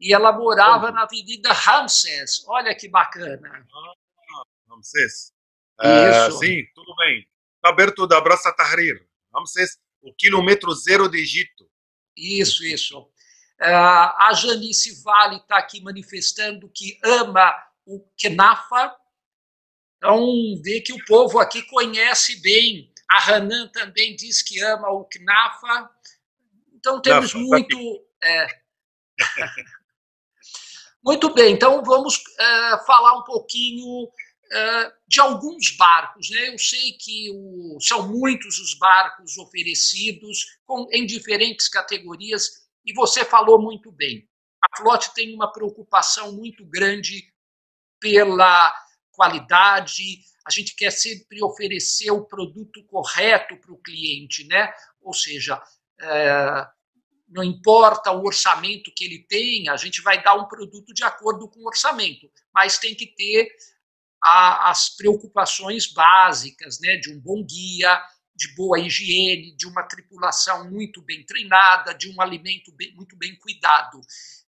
e ela morava na Avenida Ramsés. Olha que bacana. Ramsés. Isso. Sim, tudo bem. Está perto da Praça Tahrir. Ramsés, o quilômetro zero de Egito. Isso. A Janice Vale está aqui manifestando que ama o Knafa. Então, vê que o povo aqui conhece bem. A Hanan também diz que ama o Knafa. Então, temos muito... Muito bem, então vamos falar um pouquinho de alguns barcos, né? Eu sei que são muitos os barcos oferecidos em diferentes categorias, e você falou muito bem. A Flote tem uma preocupação muito grande pela qualidade, a gente quer sempre oferecer o produto correto para o cliente, né? Ou seja, não importa o orçamento que ele tenha, a gente vai dar um produto de acordo com o orçamento, mas tem que ter as preocupações básicas, né? De um bom guia, de boa higiene, de uma tripulação muito bem treinada, de um alimento muito bem cuidado.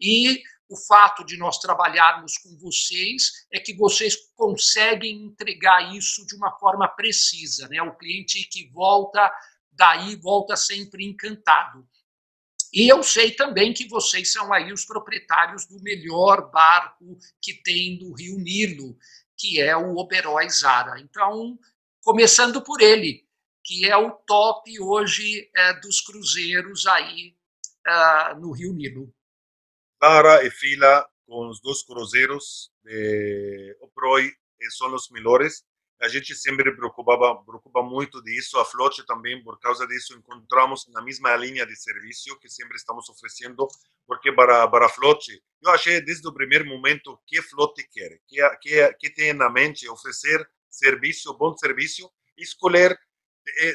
E o fato de nós trabalharmos com vocês é que vocês conseguem entregar isso de uma forma precisa, né? O cliente que volta daí volta sempre encantado. E eu sei também que vocês são aí os proprietários do melhor barco que tem no Rio Nilo, que é o Oberoi Zara. Então, começando por ele, que é o top hoje dos cruzeiros aí no Rio Nilo. Zara e Fila, com os dois cruzeiros de Oberoi, são os melhores. A gente sempre preocupa muito disso, a Flote também, por causa disso, encontramos na mesma linha de serviço que sempre estamos oferecendo, porque para a Flote, eu achei desde o primeiro momento que a Flote quer, que tem na mente oferecer serviço, bom serviço, escolher,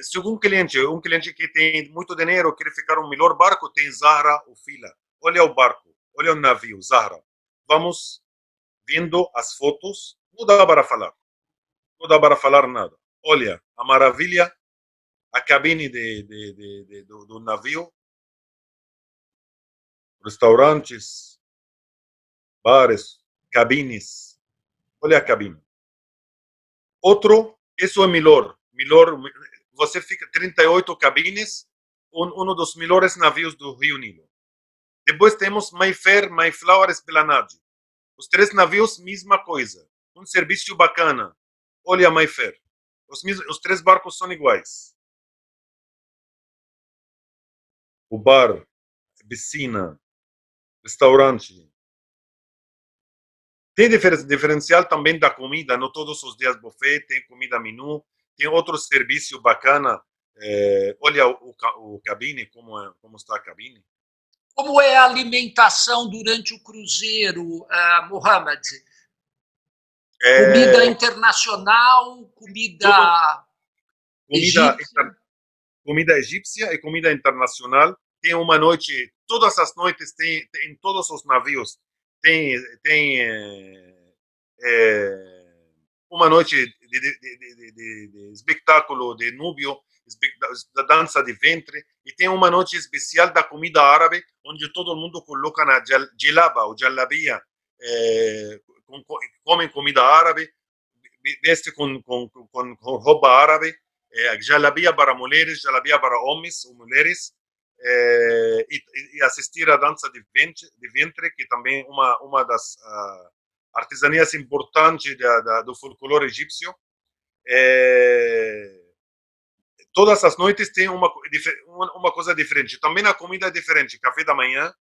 segundo um cliente que tem muito dinheiro, quer ficar um melhor barco, tem Zara ou Fila. Olha o barco, olha o navio, Zara. Vamos vendo as fotos, não dá para falar. Não dá para falar nada. Olha, a maravilha, a cabine do navio, restaurantes, bares, cabines. Olha a cabine. Outro, isso é melhor. Você fica 38 cabines, um dos melhores navios do Rio Nilo. Depois temos Mayfair, Mayflower, Esplanade. Os três navios, mesma coisa. Um serviço bacana. Olha a Mayfair. Os três barcos são iguais. O bar, piscina, restaurante. Tem diferencial também da comida. Não todos os dias buffet, tem comida menu. Tem outro serviço bacana. Olha o cabine, como está a cabine. Como é a alimentação durante o cruzeiro, Mohamed? Comida internacional, comida egípcia? Comida egípcia e comida internacional. Tem uma noite, todas as noites, em todos os navios, tem uma noite de espetáculo de núbio, da dança de ventre, e tem uma noite especial da comida árabe, onde todo mundo coloca na djellaba ou jallabia, comem comida árabe, veste com roupa árabe, jallabia para mulheres, jallabia para homens ou mulheres, e assistir a dança de ventre, que também uma das artesanias importantes do folclore egípcio. Todas as noites tem uma coisa diferente. Também a comida é diferente. Café da manhã,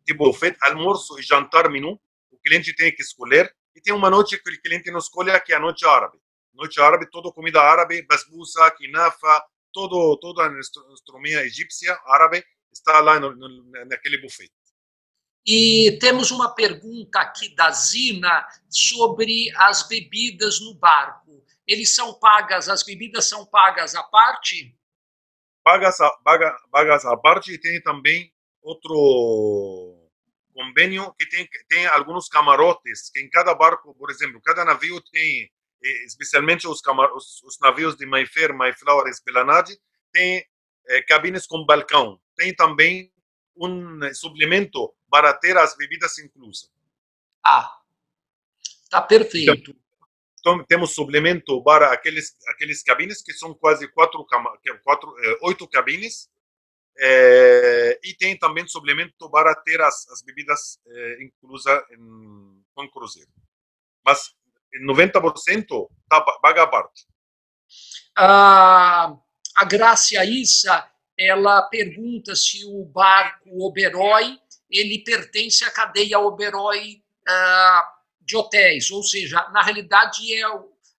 tipo buffet, almoço e jantar menu. O cliente tem que escolher. E tem uma noite que o cliente não escolhe, que é a noite árabe. Noite árabe, toda comida árabe, basbousa, kinafa, toda a gastronomia egípcia, árabe, está lá naquele buffet. E temos uma pergunta aqui da Zina sobre as bebidas no barco. As bebidas são pagas à parte? Pagas à parte, e tem também outro convênio que tem alguns camarotes, que em cada barco, por exemplo, cada navio tem, especialmente os navios de Mayfair, Mayflower e Esplanade, tem cabines com balcão. Tem também um suplemento para ter as bebidas inclusas. Tá perfeito. Então, temos suplemento para aqueles cabines, que são quase 8 cabines, e tem também suplemento para ter as bebidas inclusas com cruzeiro. Mas 90% paga a parte. A Grácia Issa, ela pergunta se o barco Oberoi ele pertence à cadeia Oberoi de hotéis, ou seja, na realidade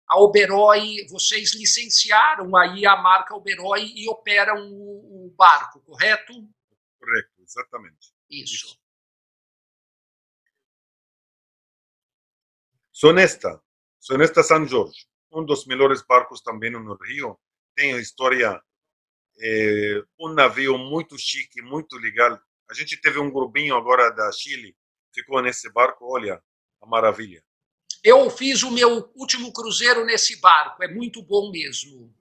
a Oberoi, vocês licenciaram aí a marca Oberoi e operam o barco, correto? Correto, exatamente. Isso. Sonesta San Jorge, um dos melhores barcos também no Rio, tem a história, um navio muito chique, muito legal. A gente teve um grupinho agora da Chile, ficou nesse barco, olha, a maravilha. Eu fiz o meu último cruzeiro nesse barco, é muito bom mesmo.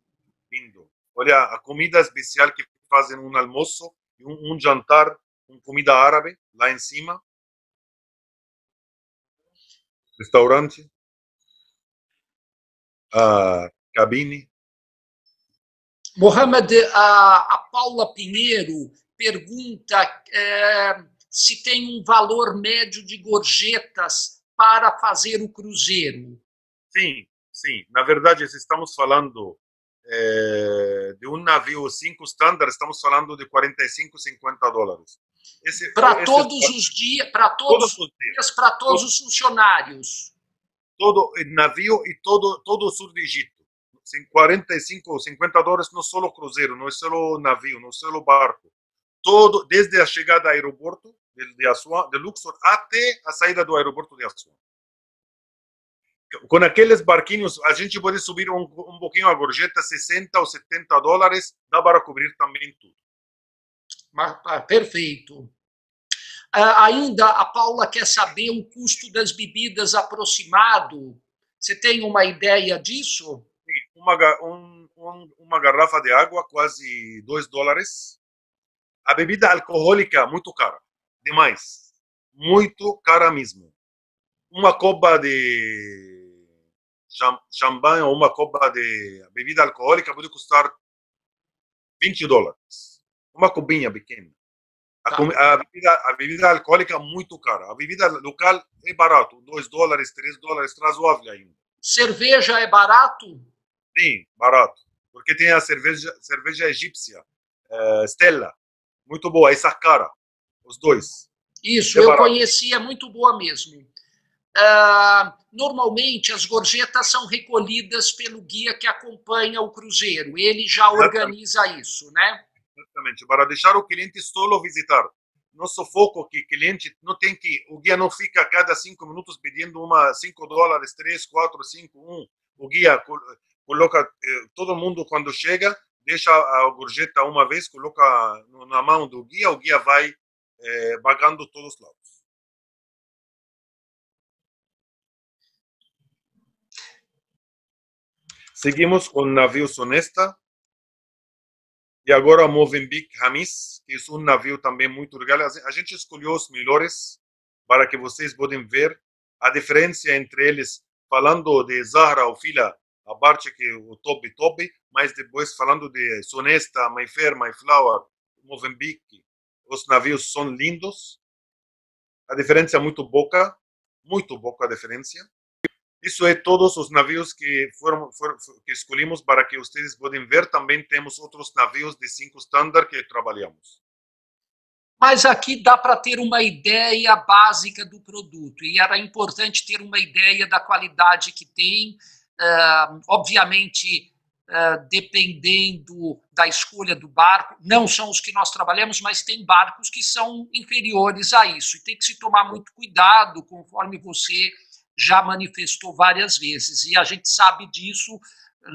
lindo. Olha a comida especial que fazem um almoço e um jantar com comida árabe lá em cima. Restaurante, cabine. Mohamed, a Paula Pinheiro pergunta se tem um valor médio de gorjetas para fazer o cruzeiro. Sim, sim. Na verdade, se estamos falando de um navio 5 standard, estamos falando de 45, 50 dólares. Para todos os dias, para todos os dias, para todos os funcionários. Todo o navio e todo o sul do Egito. 45 ou 50 dólares não só o cruzeiro, não é só o navio, não é só o barco. Todo, desde a chegada ao aeroporto de Assuan, de Luxor, até a saída do aeroporto de Assuan. Com aqueles barquinhos, a gente pode subir um pouquinho a gorjeta, 60 ou 70 dólares, dá para cobrir também tudo. Perfeito. Ainda a Paula quer saber o custo das bebidas aproximado. Você tem uma ideia disso? Uma garrafa de água, quase 2 dólares. A bebida alcoólica, muito cara. Demais. Muito cara mesmo. Uma copa de champanhe ou uma copa de bebida alcoólica pode custar 20 dólares. Uma copinha pequena. A bebida alcoólica é muito cara. A bebida local é barato. 2 dólares, 3 dólares, razoável ainda. Cerveja é barato? Sim, barato. Porque tem a cerveja egípcia, Stella. Muito boa, essa cara. Os dois. Isso, eu conheci, é muito boa mesmo. Normalmente as gorjetas são recolhidas pelo guia que acompanha o cruzeiro. Ele já organiza isso, né? Exatamente, para deixar o cliente solo visitar. Nosso foco que o cliente não tem que, o guia não fica a cada 5 minutos pedindo 5 dólares, 3, 4, 5, 1. O guia coloca, todo mundo quando chega, deixa a gorjeta uma vez, coloca na mão do guia, o guia vai pagando todos os lados. Seguimos com o navio Sonesta. E agora Movenpick Hamis, que é um navio também muito legal. A gente escolheu os melhores para que vocês possam ver a diferença entre eles, falando de Zahra ou Fila, a parte que é o top, mas depois falando de Sonesta, Mayfair, Mayflower, Movenpick, os navios são lindos. A diferença é muito pouca a diferença. Isso é todos os navios que que escolhemos para que vocês possam ver. Também temos outros navios de 5 standard que trabalhamos. Mas aqui dá para ter uma ideia básica do produto. E era importante ter uma ideia da qualidade que tem. Obviamente, dependendo da escolha do barco, não são os que nós trabalhamos, mas tem barcos que são inferiores a isso. E tem que se tomar muito cuidado, conforme você já manifestou várias vezes, e a gente sabe disso.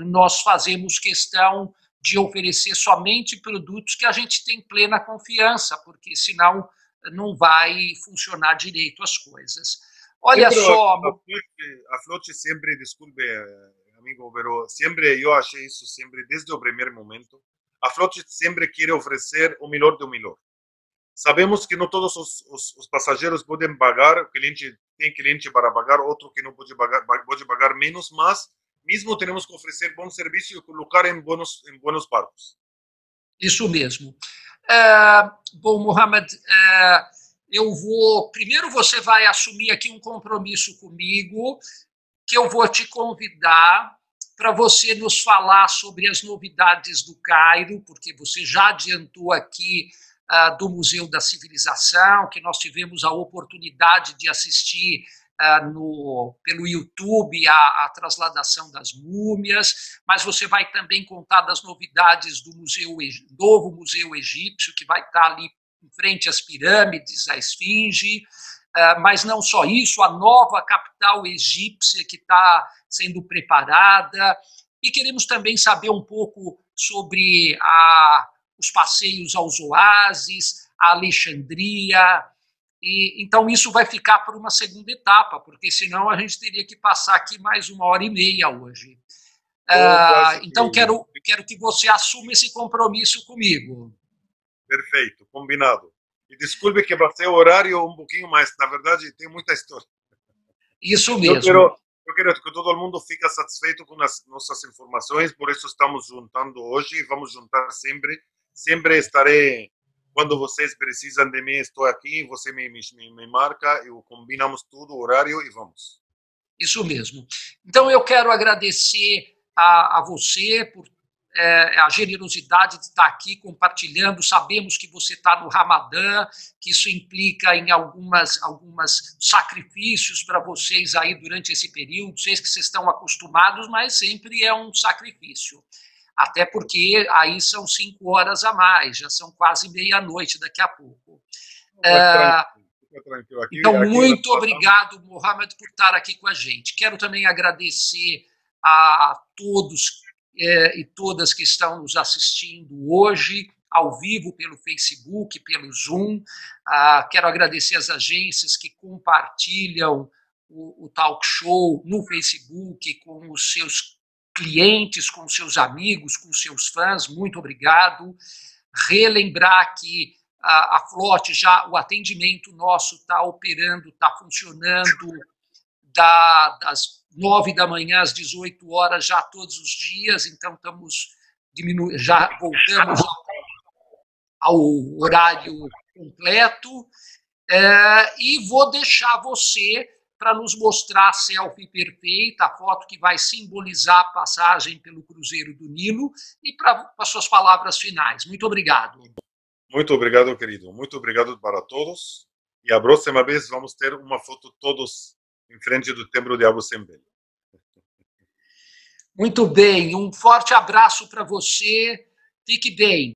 Nós fazemos questão de oferecer somente produtos que a gente tem plena confiança, porque senão não vai funcionar direito as coisas. Olha só... A Flotte sempre, desculpe, amigo, mas sempre eu achei isso sempre, desde o primeiro momento, a Flotte sempre quer oferecer o melhor do melhor. Sabemos que não todos os passageiros podem pagar, tem cliente para pagar, outro que não pode pagar menos, mas mesmo temos que oferecer bom serviço e colocar em bons barcos. Isso mesmo. Bom, Mohamed, primeiro você vai assumir aqui um compromisso comigo, que eu vou te convidar para você nos falar sobre as novidades do Cairo, porque você já adiantou aqui do Museu da Civilização, que nós tivemos a oportunidade de assistir pelo YouTube a trasladação das múmias, mas você vai também contar das novidades do novo Museu Egípcio, que vai estar ali em frente às pirâmides, à Esfinge, mas não só isso, a nova capital egípcia que está sendo preparada, e queremos também saber um pouco sobre os passeios aos oásis, a Alexandria, e então isso vai ficar por uma segunda etapa, porque senão a gente teria que passar aqui mais 1h30 hoje. Então, quero que você assuma esse compromisso comigo. Perfeito, combinado. E desculpe que passei o horário um pouquinho mais, na verdade, tem muita história. Isso mesmo. Eu quero que todo mundo fique satisfeito com as nossas informações, por isso estamos juntando hoje e vamos juntar sempre. Sempre estarei, quando vocês precisam de mim, estou aqui, você me marca, combinamos tudo, horário e vamos. Isso mesmo. Então, eu quero agradecer a você por a generosidade de estar aqui compartilhando. Sabemos que você está no Ramadã, que isso implica em algumas sacrifícios para vocês aí durante esse período. Sei que vocês estão acostumados, mas sempre é um sacrifício. Até porque aí são 5 horas a mais, já são quase meia-noite daqui a pouco. Então, muito obrigado, Mohamed, por estar aqui com a gente. Quero também agradecer a todos e todas que estão nos assistindo hoje, ao vivo, pelo Facebook, pelo Zoom. Quero agradecer as agências que compartilham o talk show no Facebook com os seus clientes, com os seus amigos, com os seus fãs. Muito obrigado. Relembrar que a Flote, já o atendimento nosso está operando, está funcionando das 9 da manhã às 18 horas já todos os dias, então já voltamos ao horário completo, e vou deixar você para nos mostrar a selfie perfeita, a foto que vai simbolizar a passagem pelo Cruzeiro do Nilo, e para as suas palavras finais. Muito obrigado. Muito obrigado, querido. Muito obrigado para todos. E a próxima vez vamos ter uma foto todos em frente do Templo de Abu Simbel. Muito bem. Um forte abraço para você. Fique bem.